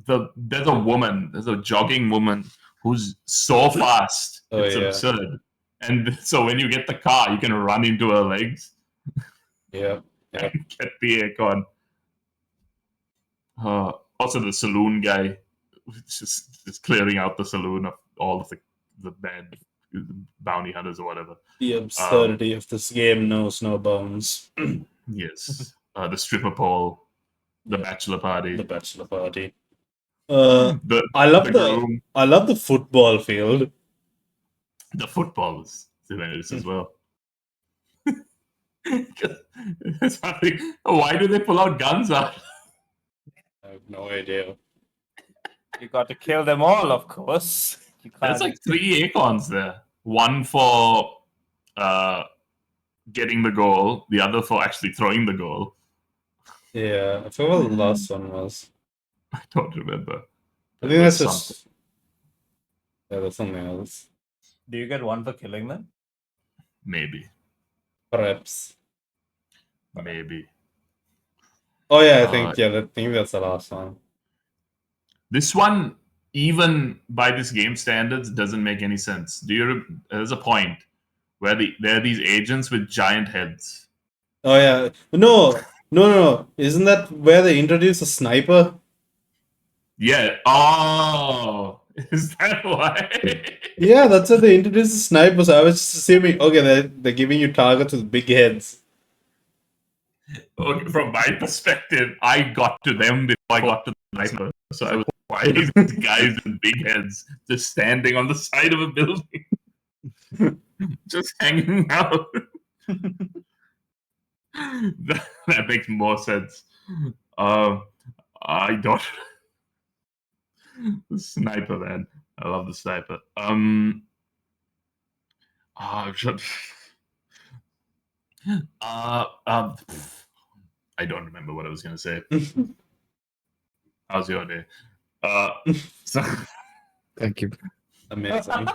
a woman, there's a jogging woman who's so fast, it's absurd. And so when you get the car, you can run into her legs. Yeah. And get the acorn. Also, the saloon guy, just clearing out the saloon of all of the bad bounty hunters or whatever. The absurdity of this game knows no bounds. Yes. The stripper pole, the bachelor party. The bachelor party. I love the football field. The football is hilarious as well. Why do they pull out guns out? I have no idea. You got to kill them all, of course. There's like 3 acorns there. One for getting the goal, the other for actually throwing the goal. Yeah, I forgot what the last one was. I don't remember. I think that's just... Yeah, that's something else. Do you get one for killing them? Maybe. Perhaps. Maybe. Oh yeah, I think that's the last one. This one, even by this game standards, doesn't make any sense. There's a point where there are these agents with giant heads. Oh yeah, no. Isn't that where they introduce a sniper? Yeah. Oh, is that why? Yeah, that's why they introduced the sniper. So I was just assuming, okay, they're giving you targets with big heads. Okay, from my perspective, I got to them before I got to the sniper. So I was, why are these guys with big heads just standing on the side of a building? Just hanging out. that makes more sense. I don't. The sniper, man. I love the sniper. I don't remember what I was going to say. How's your day? Thank you. Amazing.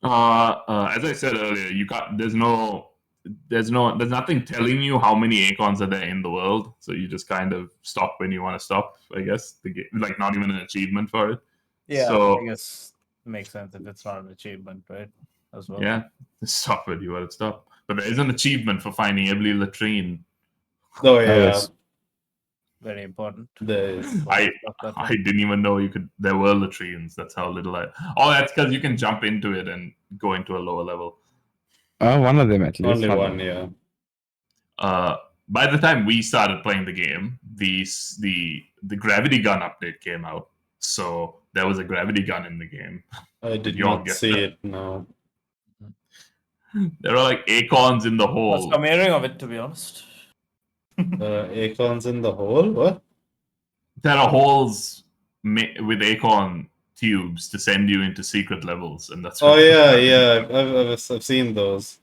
As I said earlier, there's nothing telling you how many acorns are there in the world, so you just kind of stop when you want to stop. I guess like not even an achievement for it. Yeah, so, I guess it makes sense if it's not an achievement, right? As well. Yeah, stop when you want to stop. But there is an achievement for finding every latrine. Oh yeah, very important. I didn't even know there were latrines. That's how little that's because you can jump into it and go into a lower level. One of them at least. Only one, yeah. By the time we started playing the game, the gravity gun update came out. So there was a gravity gun in the game. I did not see it, no. There are like acorns in the hole. I'm hearing of it, to be honest. Acorns in the hole? What? There are holes with acorn tubes to send you into secret levels, and that's. Oh yeah. I've seen those.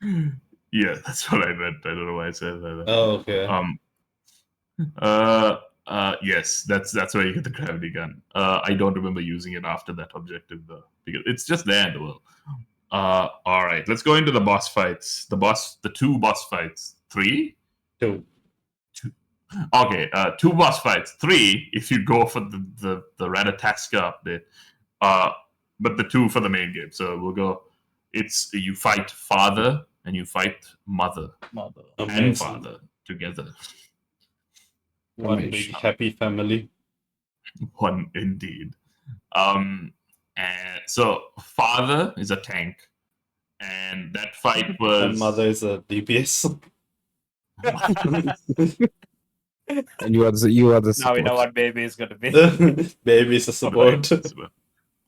Yeah, that's what I meant. I don't know why I said that. Oh, okay. Yes, that's where you get the gravity gun. I don't remember using it after that objective though, because it's just there in the world. All right, let's go into the boss fights. The 2 boss fights. 3? 2. Okay, 2 boss fights. 3 if you go for the Ratataska update. But the 2 for the main game. So we'll go. It's you fight father and you fight mother. And father together. One big happy family. One indeed. And so father is a tank, and that fight was. And mother is a DPS. And you are the Now we know support. what baby is going to be. Baby's a support.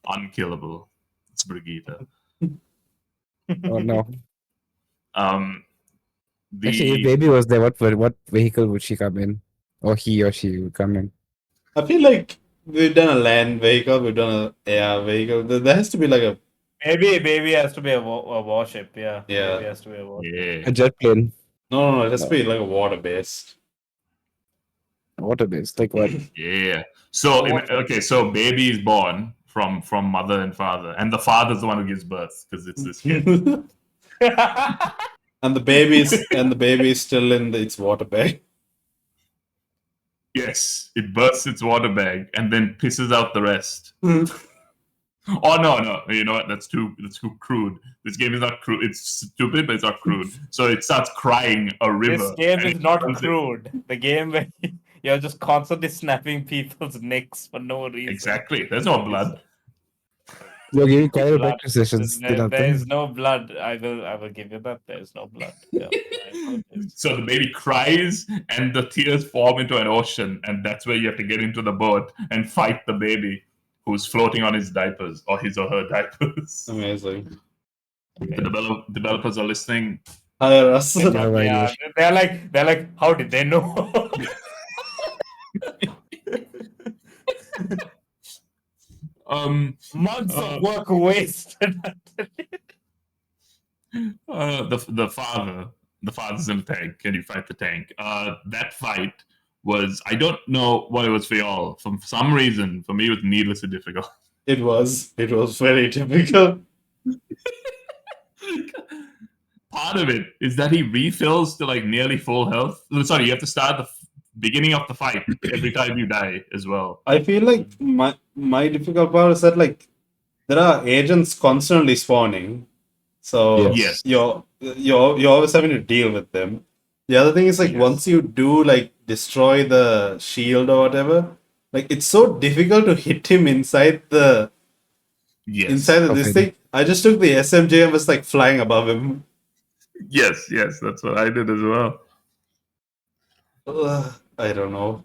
Unkillable. It's Brigitte. Oh no. Um, Actually, if the baby was there, what vehicle would she come in? Or he or she would come in? I feel like we've done a land vehicle, we've done a air vehicle. There has to be like a Baby has to be a warship. Yeah. Yeah. Baby has to be a warship. yeah. A jet plane. no, it has to be like a water based. Water based. Like what? Yeah. So Water. okay, so baby is born from mother and father, and the father's the one who gives birth because it's this kid. And the baby's still in its water bag. Yes, it bursts its water bag and then pisses out the rest. Hmm. Oh no, you know what? That's too crude. This game is not crude. It's stupid, but it's not crude. So it starts crying a river. This game and is it not turns it- crude. The game where you're just constantly snapping people's necks for no reason. Exactly. There's no blood. You're giving chiropractic Blood. sessions. There is no blood. I will give you that. There is no blood. Yeah. So the baby cries and the tears form into an ocean, and that's where you have to get into the boat and fight the baby who's floating on his diapers or his or her diapers. Amazing. The developers are listening. Hire us. Yeah, they're like, how did they know? Months of work wasted. The father's in the tank. Can you fight the tank? That fight was, I don't know what it was for y'all. For some reason, for me, it was needlessly difficult. It was very difficult. Part of it is that he refills to like nearly full health. Sorry, you have to start the beginning of the fight every time you die as well. I feel like my difficult part is that like there are agents constantly spawning, so Yes. you're always having to deal with them. The other thing is like Yes. once you do like destroy the shield or whatever, like it's so difficult to hit him inside the Yes. this thing. I just took the SMJ and was like flying above him. Yes, that's what I did as well. I don't know.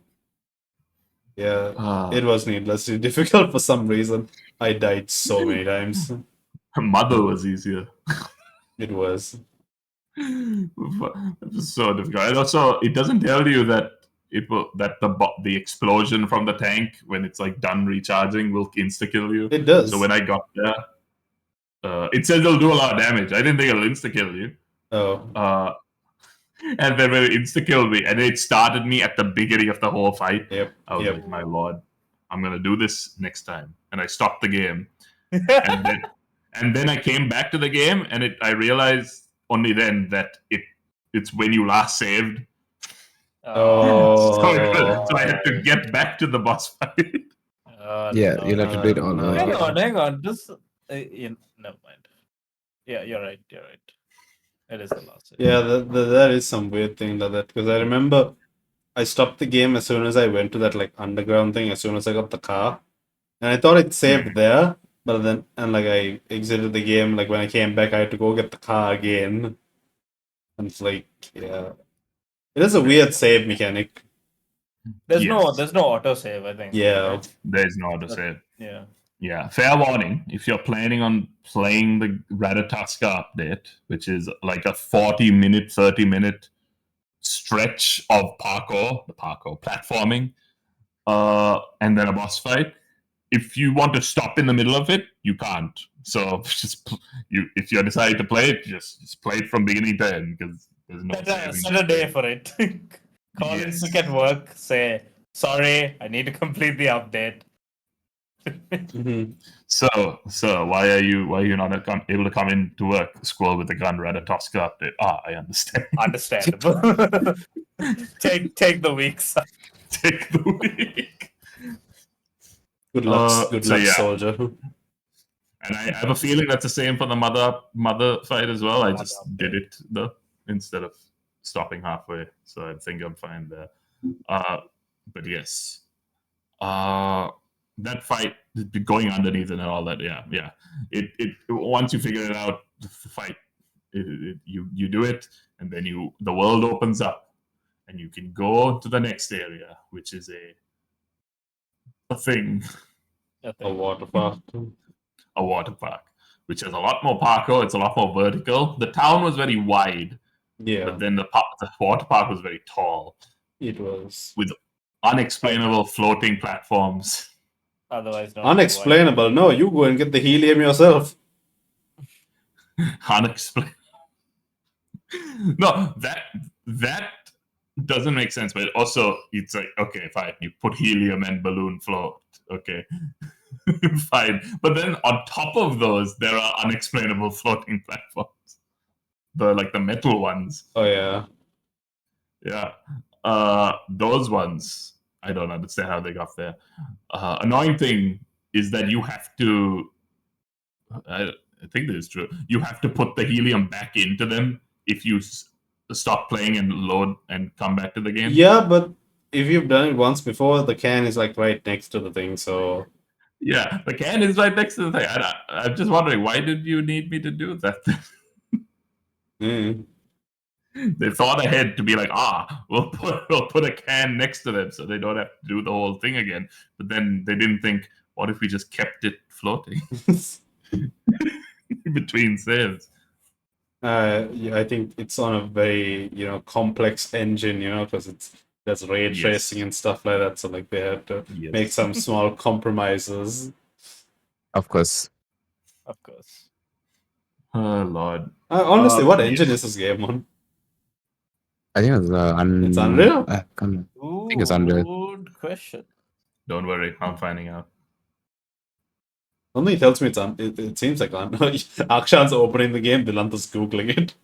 Yeah, Ah. it was needlessly difficult for some reason. I died so many times. Mother was easier. It was. It was so difficult. And also, it doesn't tell you that the explosion from the tank when it's like done recharging will insta kill you. It does. So when I got there, it says it'll do a lot of damage. I didn't think it'll insta kill you. Oh. And then when it insta killed me, and it started me at the beginning of the whole fight. Yep. I was Yep. like, my lord, I'm gonna do this next time. And I stopped the game. And then I came back to the game, and I realized only then that it's when you last saved. Oh. So I had to get back to the boss fight. Yeah, you'll have to do it all over. Hang on. This, never mind. Yeah, you're right. It is the last. Yeah, that is some weird thing like that because I remember I stopped the game as soon as I went to that like underground thing. As soon as I got the car, and I thought it saved there, but then like I exited the game. Like when I came back, I had to go get the car again. And it's like, yeah, it is a weird save mechanic. There's no Yes. autosave, I think. Yeah. There's no autosave. Yeah. Yeah, fair warning. If you're planning on playing the Ratatoska update, which is like a 40-minute, 30-minute stretch of platforming, and then a boss fight, if you want to stop in the middle of it, you can't. So if you're deciding to play it, just play it from beginning to end because there's no Set a day for it. Call in sick at work. Say, sorry, I need to complete the update. Mhm. So why are you not able to come in to work, Squirrel with the gun, Ratatoska update? I understand. Understandable. take the weeks. Take the week. Good luck, so yeah. soldier. And I have a feeling that's the same for the mother fight as well. I just did it though instead of stopping halfway, so I think I'm fine there. But yes, that fight, going underneath and all that, yeah. It once you figure it out, the fight, you do it, and then the world opens up, and you can go to the next area, which is a thing, A water park. a water park, which has a lot more parkour. It's a lot more vertical. The town was very wide, Yeah, but then the water park was very tall it was. with unexplainable floating platforms. Otherwise, not Unexplainable. No, you go and get the helium yourself. Unexplainable. No, that doesn't make sense. But also, it's like, okay, fine, you put helium and balloon float. Okay, fine. But then on top of those, there are unexplainable floating platforms. The metal ones. Oh yeah. Yeah. Those ones, I don't understand how they got there. Annoying thing is that you have to. I think this is true. You have to put the helium back into them if you stop playing and load and come back to the game. Yeah, but if you've done it once before, the can is like right next to the thing, so Yeah, the can is right next to the thing. I'm just wondering, why did you need me to do that? mm. They thought ahead to be like, we'll put a can next to them so they don't have to do the whole thing again. But then they didn't think, what if we just kept it floating between saves? Yeah, I think it's on a very complex engine, because there's ray Yes. tracing and stuff like that. So like they had to Yes. make some small compromises. Of course. Of course. Oh Lord. Honestly, what yes. engine is this game on? I think it's It's Unreal? I Ooh, think it's Unreal. good question. Don't worry, I'm finding out. Only tells me it seems like Akshan's opening the game, Dilanta's googling it.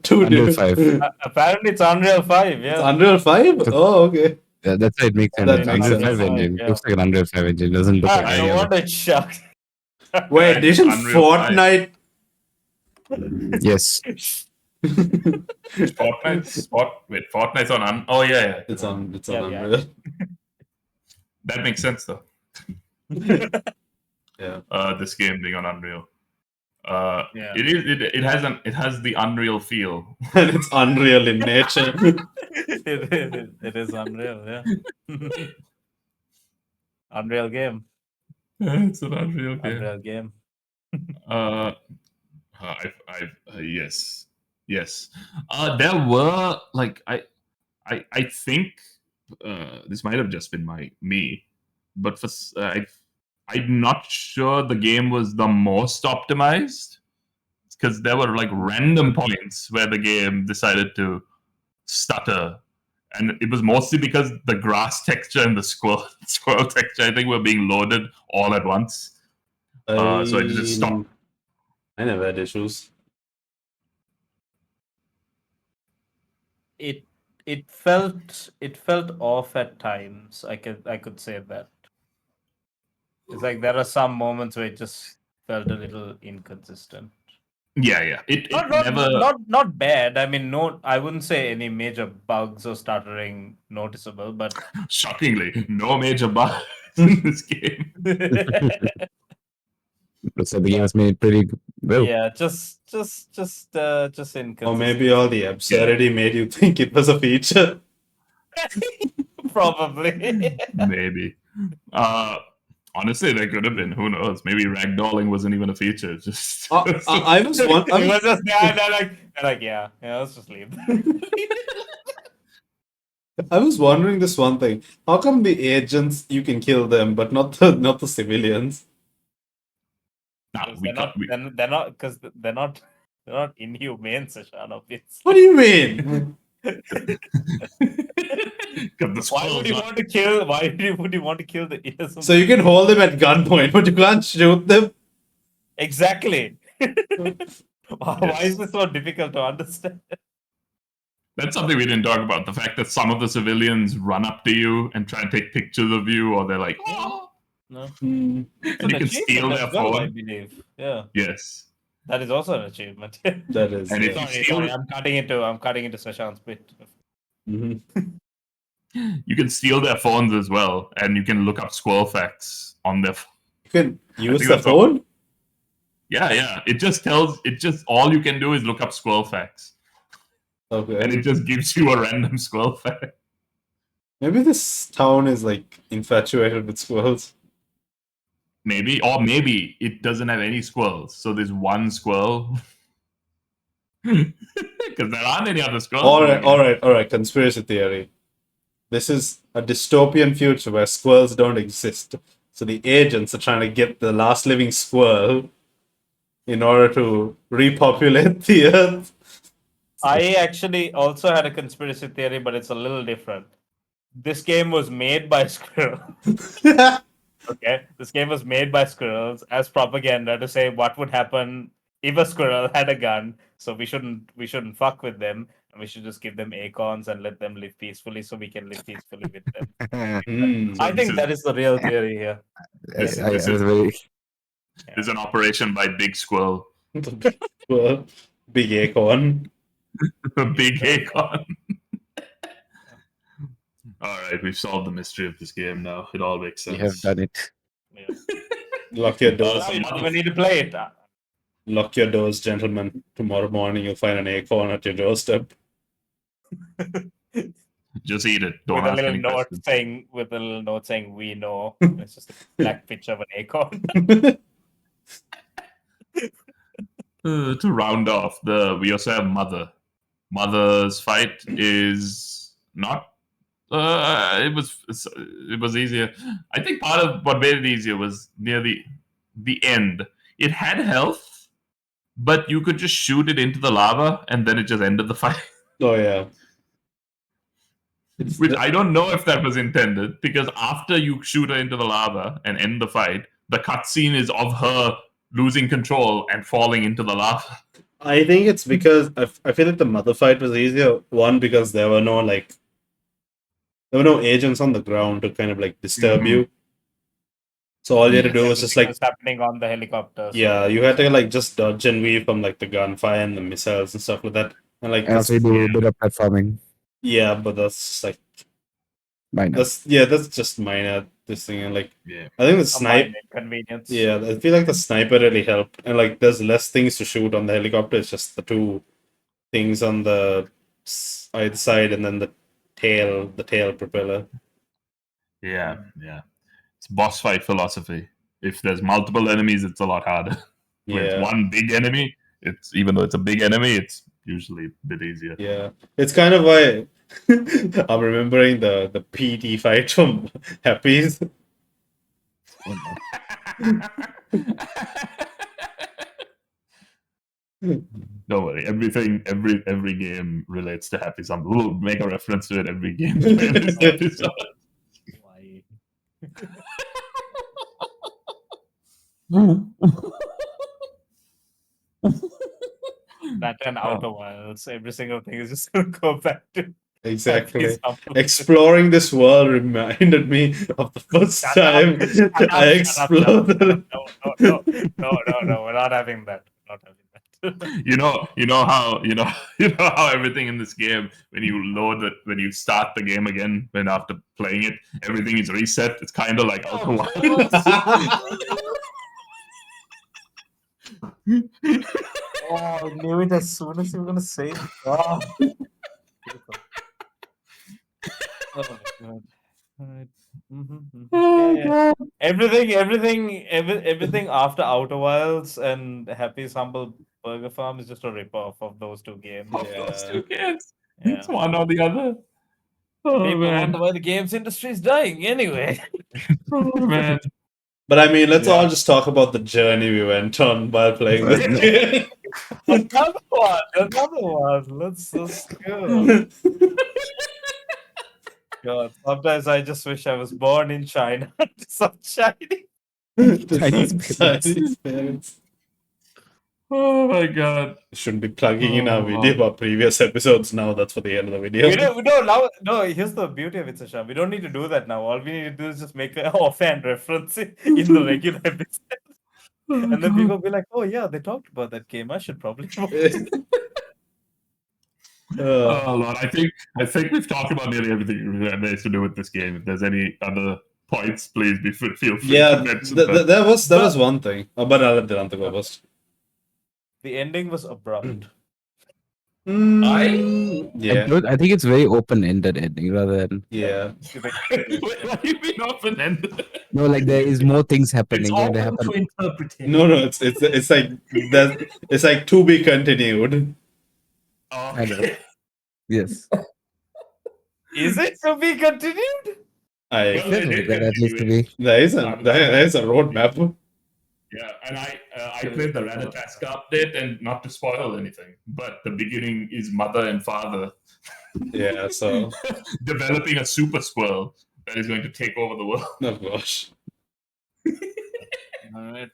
Two Unreal different. 5. Apparently, it's Unreal 5. It's Yeah. Unreal 5? Oh, okay. Yeah, that's why it makes sense. That Like, makes Unreal sense. 5 engine. Yeah. Looks like an Unreal 5 engine. Doesn't look like any I other. want a shock. Wait, isn't Unreal 5. Fortnite? Yes. Fortnite's on. Oh yeah. It's on Yeah. Unreal. That makes sense though. Yeah. This game being on Unreal. Yeah. It has the Unreal feel. And it's unreal in nature. It is Unreal. Yeah. Unreal game. It's an Unreal game. Unreal game. Yes. There were like I think this might have just been me, but I'm not sure the game was the most optimized because there were like random points where the game decided to stutter, and it was mostly because the grass texture and the squirrel texture I think were being loaded all at once. So I just stopped. I never had issues. It felt off at times. I could say that. It's like there are some moments where it just felt a little inconsistent. Yeah. It never. Not bad. I mean, I wouldn't say any major bugs or stuttering noticeable, but Shockingly, no major bugs in this game. Looks like the game was made pretty well. yeah, just inconsistent. Or maybe all the absurdity made you think it was a feature. Probably. Maybe. Honestly, that could have been. Who knows? Maybe ragdolling wasn't even a feature. Just I was It wondering. was just they're like yeah, let's just leave. I was wondering this one thing. How come the agents you can kill them, but not the civilians? we they're not because they're not inhumane, Sashan, obviously. What do you mean? Why would you want to kill? Why would you want to kill the innocent? So you can hold them at gunpoint, but you can't shoot them? Exactly. Why is this so difficult to understand? That's something we didn't talk about. The fact that some of the civilians run up to you and try and take pictures of you, or they're like, "Oh," No. and you can steal their phone. I believe. Yeah, Yes, that is also an achievement. That is. And if you Sorry, I'm cutting into Sashan's bit. Mhm. you can steal their phones as well, and you can look up squirrel facts on their. You can use think the that's what- phone? Yeah. It just all you can do is look up squirrel facts, and Okay. it just gives you a random squirrel fact. Maybe this town is like infatuated with squirrels. Maybe, or maybe it doesn't have any squirrels. So there's one squirrel. Because there aren't any other squirrels. All right. Conspiracy theory. This is a dystopian future where squirrels don't exist. So the agents are trying to get the last living squirrel in order to repopulate the earth. I actually also had a conspiracy theory, but it's a little different. This game was made by squirrels. Okay, this game was made by squirrels as propaganda to say what would happen if a squirrel had a gun. So we shouldn't fuck with them, and we should just give them acorns and let them live peacefully, so we can live peacefully with them. I think that is the real theory here. This There's an operation by Big Squirrel. Well, big acorn. Big acorn. All right, we've solved the mystery of this game now. It all makes sense. You have done it. Yeah. Lock your doors. We don't even need to play it. Lock your doors, gentlemen. Tomorrow morning you'll find an acorn at your doorstep. Just eat it. Don't With a ask little any note questions. saying "We know." It's just a black picture of an acorn. To round off, we also have Mother. Mother's fight is not. It was easier. I think part of what made it easier was near the end. It had health, but you could just shoot it into the lava, and then it just ended the fight. Oh yeah. Which I don't know if that was intended, because after you shoot her into the lava and end the fight, the cutscene is of her losing control and falling into the lava. I think it's because I feel like the mother fight was easier. One, because there were no agents on the ground to kind of like disturb you. So all you had to do was just like Everything was happening on the helicopter. So yeah, you had to like just dodge and weave from like the gunfire and the missiles and stuff like that. And like And also you do a bit of platforming. yeah, but that's like Minor. that's just minor this thing, and like Yeah. I think the a snipe minor inconvenience. yeah, I feel like the sniper really helped, and like there's less things to shoot on the helicopter. It's just the two things on the either side, and then the tail propeller. Yeah. It's boss fight philosophy. If there's multiple enemies, it's a lot harder. When it's Yeah, one big enemy, even though it's a big enemy, it's usually a bit easier. yeah. It's kind of why I'm remembering the PT fight from Happy's. Don't worry. Every game relates to Happy Summer. We'll make a reference to it every game. Why? That and Outer Wilds. Every single thing is just going to go back to Exactly. Happy Summer. Exploring this world reminded me of the first Shut time up, I explored. No, we're not having that. Not having that. you know how everything in this game, when you start the game again, when after playing it, everything is reset. It's kind of like Outer Wilds. Oh, I knew it as soon as you were gonna say it. Oh, oh my god. Alright. Yeah. Everything after Outer Wilds and Happy's Humble Burger Farm is just a rip-off of those two games. Those two kids. Yeah. It's one or the other. Oh People man. wonder why the games industry is dying anyway. Oh man. But I mean, let's Yeah. all just talk about the journey we went on while playing this game. Another one. Let's go. God, sometimes I just wish I was born in China. Some shiny. Chinese parents. Oh my god. Shouldn't be plugging in our video about previous episodes now. That's for the end of the video. No, here's the beauty of it, Sasha. We don't need to do that now. All we need to do is just make an offhand reference in the regular episode. And then people will be like, oh yeah, they talked about that game. I should probably watch it. Oh Lord, I think we've talked about nearly everything that has to do with this game. If there's any other points, please feel free Yeah, to mention them. there was one thing. But I'll let Vedanta go first. The ending was abrupt. Yeah. I think it's very open-ended ending rather than Yeah. What do you mean open ended? no, like there is more things It's happening. They open happen. to interpretation. No, it's like that. It's like to be continued. Kind of. Okay. Yes. Is it to be continued? I Well, they did That at least to continue it. be. there is a roadmap. Yeah, and I played the Ratataska update, and not to spoil anything, but the beginning is mother and father Yeah. So developing a super squirrel that is going to take over the world. oh gosh. Alright.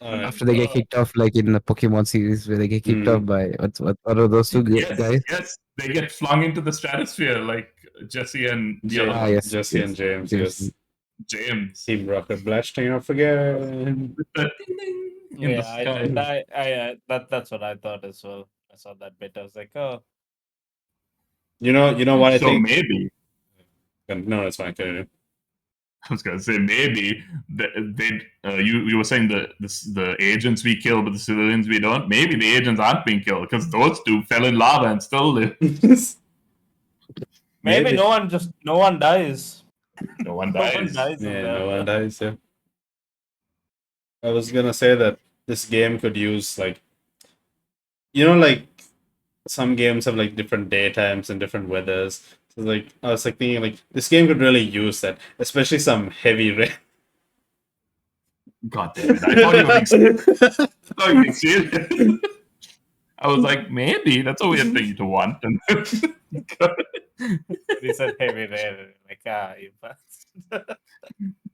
Alright. After they get kicked off, like in the Pokemon series, where they get kicked off by what are those two guys? Yes, they get flung into the stratosphere like Jesse and the other Ah, one, yes. Jesse and James. James. Yes. James. Team Rocket blasting off again. In the Yeah, that's what I thought as well. I saw that bit. I was like, oh, You know what I So think? maybe No, it's fine. Continue. I was gonna say maybe they you were saying the agents we kill, but the civilians we don't. Maybe the agents aren't being killed because those two fell in lava and still live. maybe no one dies. No one No one dies. dies in Yeah, there. no one dies. Yeah. I was gonna say that this game could use like like some games have like different daytimes and different weathers. So like I was like thinking like this game could really use that, especially some heavy rain. God damn it! I thought you were being serious. I thought you were being serious. I was like, maybe that's a weird thing to want. And He said heavy rain. Like, you bastard.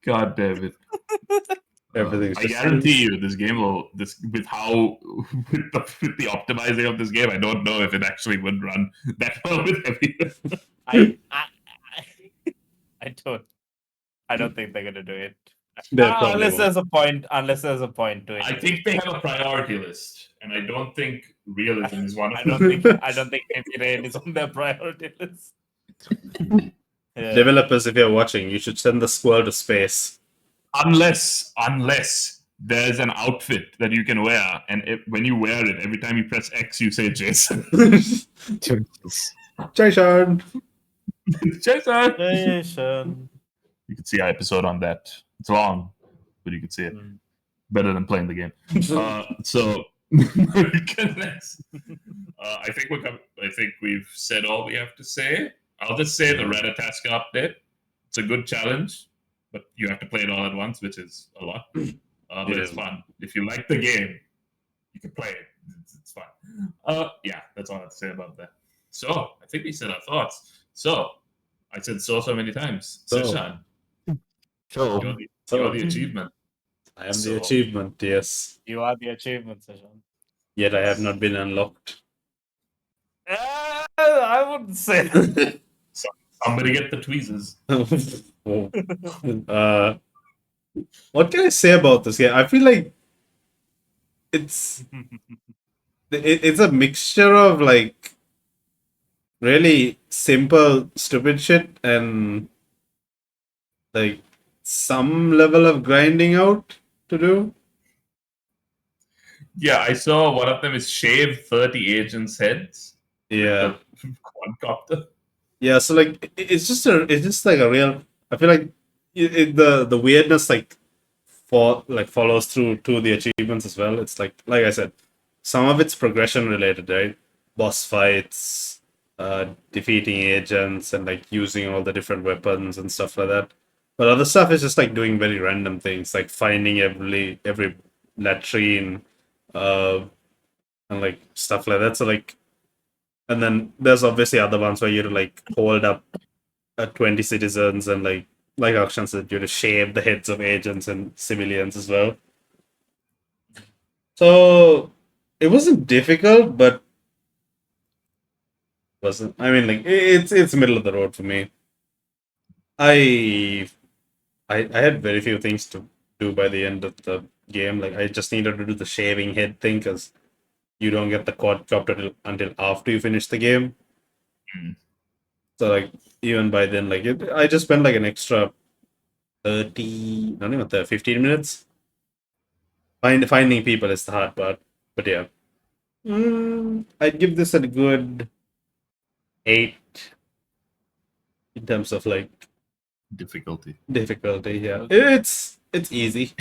God damn it! Everything's I just guarantee you, this game will with the optimizing of this game. I don't know if it actually would run that well with heavy. I don't think they're gonna do it. They probably Unless won't. there's a point. Unless there's a point to it. I think they have a priority list, and I don't think realism is one of I them. don't think heavy rain is on their priority list. Yeah. Developers, if you're watching, you should send the squirrel to space. Unless there's an outfit that you can wear, and when you wear it, every time you press X, you say Jason. Jason. Jason. Jason. You can see our episode on that. It's long, but you can see it. Mm. Better than playing the game. So next. I think we've said all we have to say. I'll just say the Ratataska update. It's a good challenge, but you have to play it all at once, which is a lot. But it's fun. If you like the game, you can play it. It's fun. Yeah, that's all I have to say about that. So I think we said our thoughts. So I said so many times. So. Seshan, So you're the achievement. I am So- the achievement, yes. You are the achievement session. Yet I have not been unlocked. I wouldn't say that. Somebody get the tweezers. What can I say about this game? I feel like it's a mixture of like really simple stupid shit and like some level of grinding out to do. Yeah, I saw one of them is shave 30 agents' heads. Yeah. The quadcopter. Yeah, so like it's just like a real. I feel like the weirdness like follows through to the achievements as well. It's like I said, some of it's progression related, right? Boss fights, defeating agents, and like using all the different weapons and stuff like that. But other stuff is just like doing very random things, like finding every latrine, and like stuff like that. So like. And then there's obviously other ones where you like hold up 20 citizens and like Akshan said, you to shave the heads of agents and civilians as well. So it wasn't difficult, but wasn't. I mean, like it's middle of the road for me. I had very few things to do by the end of the game. Like I just needed to do the shaving head thing because you don't get the quadcopter until after you finish the game. So like even by then, like I just spent like an extra 30, not even 30, 15 minutes. Finding people is the hard part, but yeah. I'd give this a good 8 in terms of like Difficulty. difficulty. Yeah, Okay. it's easy.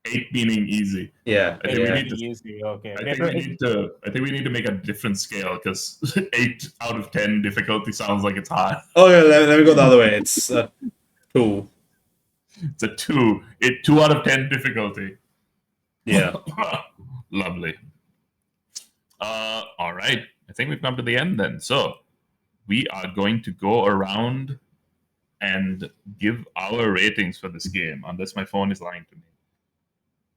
8 meaning easy. Yeah, I think we need to. Easy. Okay. I think we need to make a different scale because 8 out of 10 difficulty sounds like it's hard. Okay, let me go the other way. It's 2. It's a 2. 2 out of 10 difficulty. Yeah. Lovely. All right. I think we've come to the end then. So we are going to go around and give our ratings for this game, unless my phone is lying to me.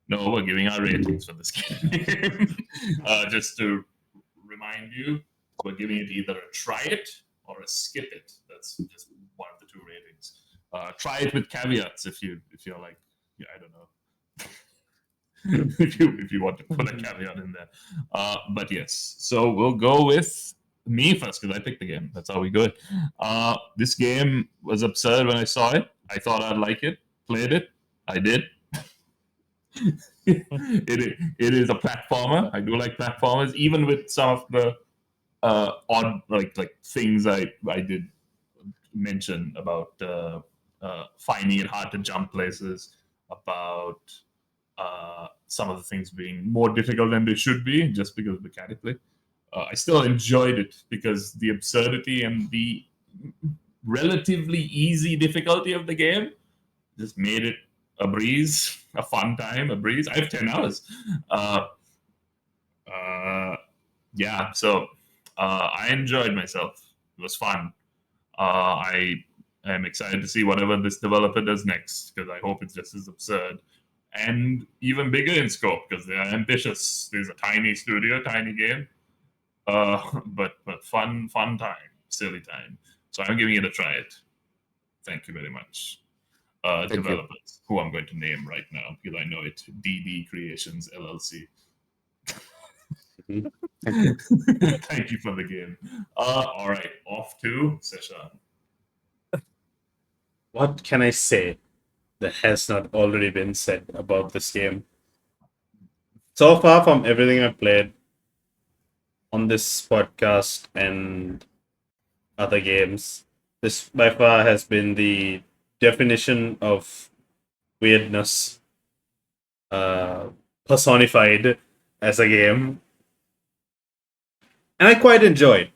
No, we're giving our ratings for this game. Just to remind you, we're giving it either a try it or a skip it. That's just one of the 2 ratings. Try it with caveats if you're like, yeah, I don't know. if you want to put a caveat in there. But yes, so we'll go with me first because I picked the game. That's how we go. This game was absurd when I saw it. I thought I'd like it. Played it. I did. it is a platformer. I do like platformers, even with some of the odd like things I did mention about finding it hard to jump places, about some of the things being more difficult than they should be, just because mechanically. I still enjoyed it because the absurdity and the relatively easy difficulty of the game just made it a breeze, a fun time, a breeze. I have 10 hours. Yeah, so I enjoyed myself. It was fun. I am excited to see whatever this developer does next because I hope it's just as absurd and even bigger in scope because they are ambitious. There's a tiny studio, tiny game, but fun time, silly time. So I'm giving it a try. It. Thank you very much. Developers who I'm going to name right now because I know it. DD Creations LLC. Thank you for the game. All right, off to Seshan. What can I say that has not already been said about this game? So far, from everything I've played on this podcast and other games, this by far has been the definition of weirdness personified as a game. And I quite enjoyed.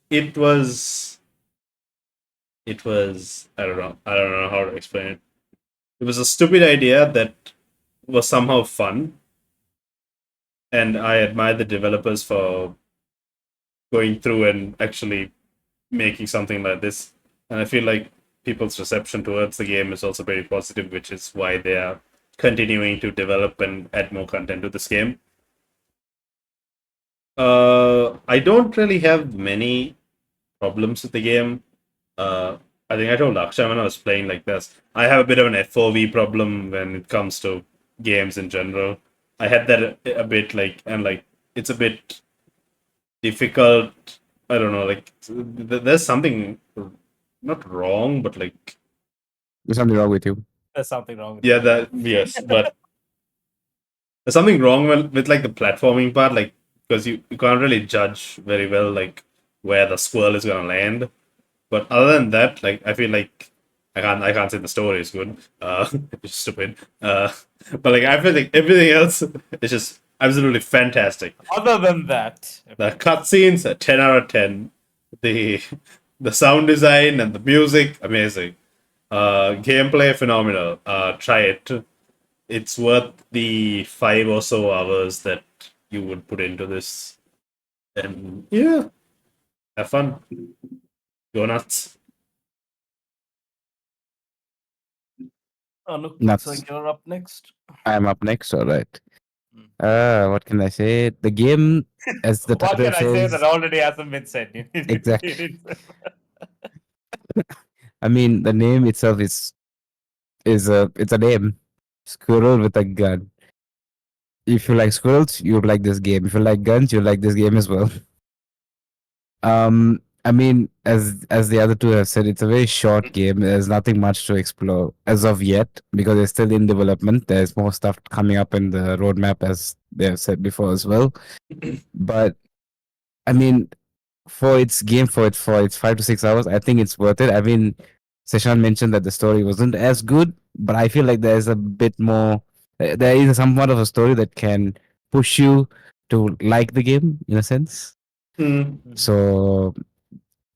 It was I don't know how to explain it. It was a stupid idea that was somehow fun. And I admire the developers for going through and actually making something like this. And I feel like people's reception towards the game is also very positive, which is why they are continuing to develop and add more content to this game. I don't really have many problems with the game. I think I told Akshay when I was playing like this, I have a bit of an FOV problem when it comes to games in general. I had that a bit it's a bit difficult. I don't know, there's something not wrong, but There's something wrong with you. There's something wrong with yes, but there's something wrong with the platforming part, because you can't really judge very well where the squirrel is gonna land. But other than that, I feel like I can't say the story is good. It's stupid. But I feel like everything else is just absolutely fantastic. Other than that, The cutscenes are 10 out of 10. The sound design and the music, amazing. Gameplay, phenomenal. Try it. It's worth the 5 or so hours that you would put into this. And yeah, have fun. Go nuts. look, Nuts. looks like you're up next. I'm up next, all right. What can I say? The game, as the What title can I say says, that already hasn't been said? Exactly. I mean, the name itself is it's a name. Squirrel with a gun. If you like squirrels, you would like this game. If you like guns, you like this game as well. I mean, as the other two have said, it's a very short game. There's nothing much to explore as of yet because it's still in development. There's more stuff coming up in the roadmap as they have said before as well. But I mean, for its game, for its 5 to 6 hours, I think it's worth it. I mean, Seshan mentioned that the story wasn't as good, but I feel like there's a bit more. There is somewhat of a story that can push you to like the game in a sense. Mm. So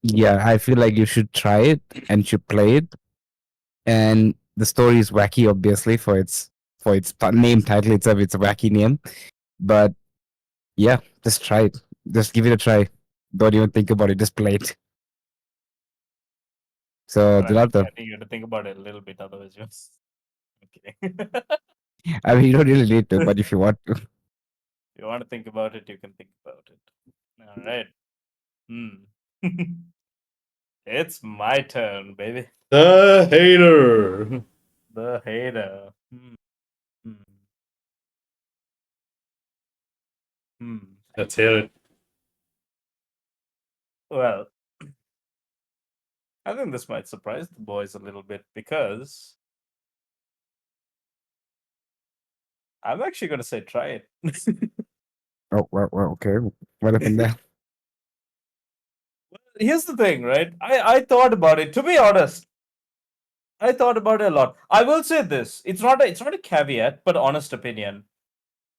yeah, I feel like you should try it and should play it. And the story is wacky, obviously, for its name title itself. It's a wacky name, but yeah, just try it. Just give it a try. Don't even think about it. Just play it. So, But I Dilata, think you have to think about it a little bit, otherwise you're okay. I mean, you don't really need to, but if you want to, If you want to think about it, you can think about it. All right. It's my turn, baby. The hater. The hater. Hmm. Let's hear it. Well, I think this might surprise the boys a little bit because I'm actually going to say try it. oh, well, okay. What happened there? Here's the thing, right? I thought about it. To be honest, I thought about it a lot. I will say this: it's not a caveat, but honest opinion.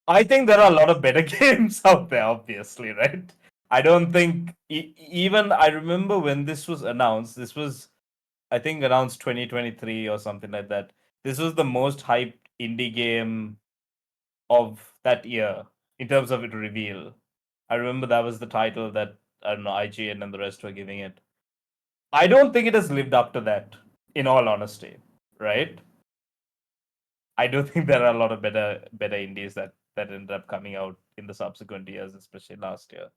I think there are a lot of better games out there. Obviously, right? I don't think even I remember when this was announced. This was, I think, announced 2023 or something like that. This was the most hyped indie game of that year in terms of its reveal. I remember that was the title that, I don't know, IGN and the rest were giving it. I don't think it has lived up to that, in all honesty, right? I do think there are a lot of better indies that ended up coming out in the subsequent years, especially last year.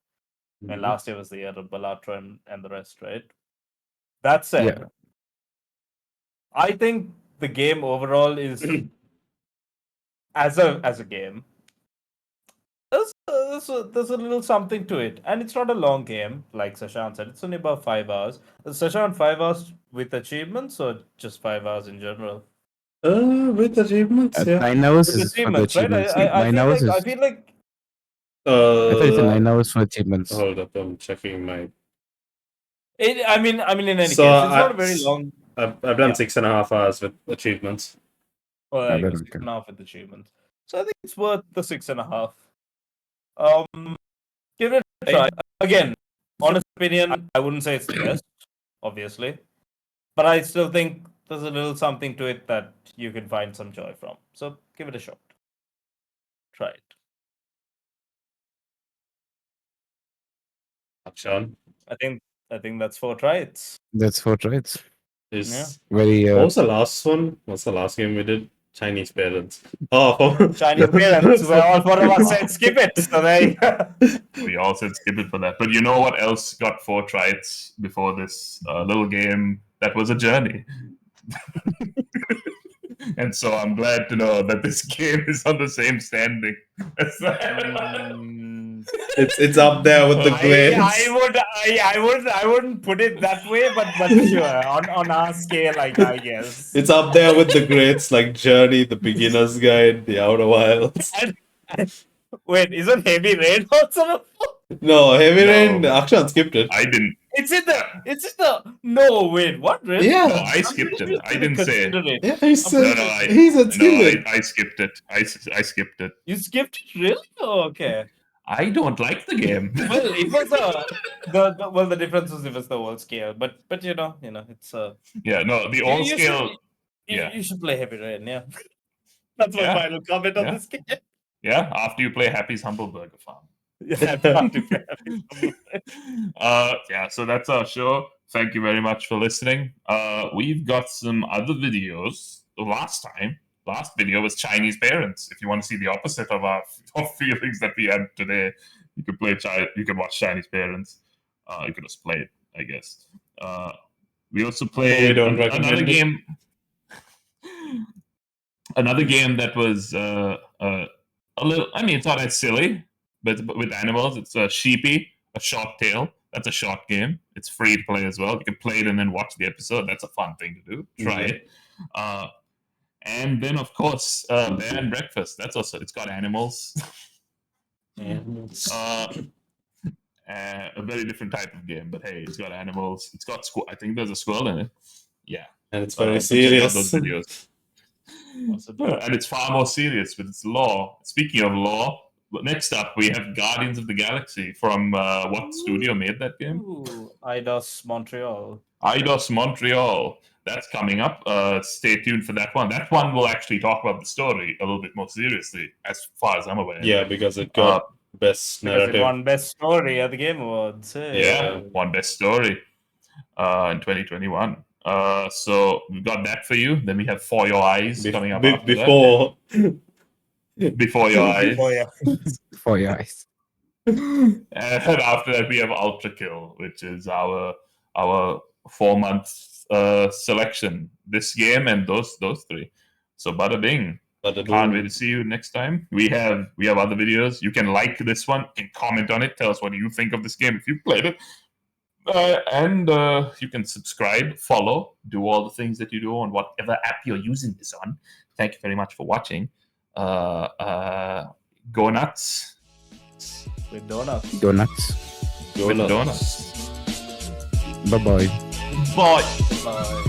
And last year was the year of Ballatra and the rest, right? That said, Yeah. I think the game overall is as a game. There's a little something to it, and it's not a long game, like Sashan said. It's only about 5 hours. Sashan, 5 hours with achievements, or just 5 hours in general? With achievements, yeah. 9 hours With is for the achievements, right? achievements. I Nine feel hours like is. I thought you said Uh, 9 hours for achievements. hold up, I'm checking my. I mean, in any So case, it's not a very long. I've done Yeah. 6.5 hours with achievements. Well, there you go, then, 6.5 with achievements. So I think it's worth the 6.5. Give it a try. Again, honest opinion, I wouldn't say it's the best, obviously, but I still think there's a little something to it that you can find some joy from. So give it a shot. Try it. Akshan I think that's 4 tries. that's 4 tries. is. Very. What was the last one? What's the last game we did? Chinese parents. Oh, Chinese parents. Well, all 4 of us said skip it. So there you go. We all said skip it for that. But you know what else got 4 tries before this little game? That was a journey. And so I'm glad to know that this game is on the same standing. It's up there with the greats. I wouldn't put it that way, but sure, on our scale, I guess. It's up there with the greats like Journey, The Beginner's Guide, The Outer Wilds. Wait, isn't Heavy Rain also? No, Heavy No. Rain. Akshan skipped it. I didn't. It's in the. No, wait, what? Really? Yeah. No, I skipped it. I didn't say it. Consider it. Yeah, he said. No, He said skip it. I skipped it. I skipped it. You skipped it, really? Oh, okay. I don't like the game. Well, it was the difference was it was the old scale, but you know, it's Yeah, no, the old you scale. should, you should play Heavy Rain, yeah. That's my Yeah. final comment on Yeah. this game. Yeah, after you play Happy's Humble Burger Farm. Yeah, Yeah, so that's our show. Thank you very much for listening. We've got some other videos. The last video was Chinese parents. If you want to see the opposite of our feelings that we had today, you could watch Chinese parents. You could just play it, I guess. We also played don't another recommend it. game. Another game that was a little. I mean, it's not as silly, but with animals, it's a sheepy, a short tail. That's a short game. It's free to play as well. You can play it and then watch the episode. That's a fun thing to do. Try it. And then, of course, Bear and Breakfast. That's also, it's got animals. A very different type of game, but hey, it's got animals. It's got I think there's a squirrel in it. Yeah, And it's very so check out those serious. videos. And it's far more serious with its lore. Speaking of lore, next up we have Guardians of the Galaxy from what studio made that game? Ooh, IDOS Montreal. IDOS Montreal. That's coming up. Stay tuned for that one. That one will actually talk about the story a little bit more seriously, as far as I'm aware. Yeah, because it got best Because narrative. it won Best Story at the Game Awards. Hey. Yeah, won Best Story in 2021. So we've got that for you. Then we have For Your Eyes coming up after before. that. Before Your Eyes. Before you. For your eyes. And after that, we have Ultra Kill, which is our 4-month selection. This game and those three. So bada bing. Can't wait to see you next time. We have other videos. You can like this one and comment on it. Tell us what you think of this game if you've played it. And you can subscribe, follow, do all the things that you do on whatever app you're using this on. Thank you very much for watching. Go nuts. With donuts. Donuts. With donuts. Bye-bye. Bye. Bye.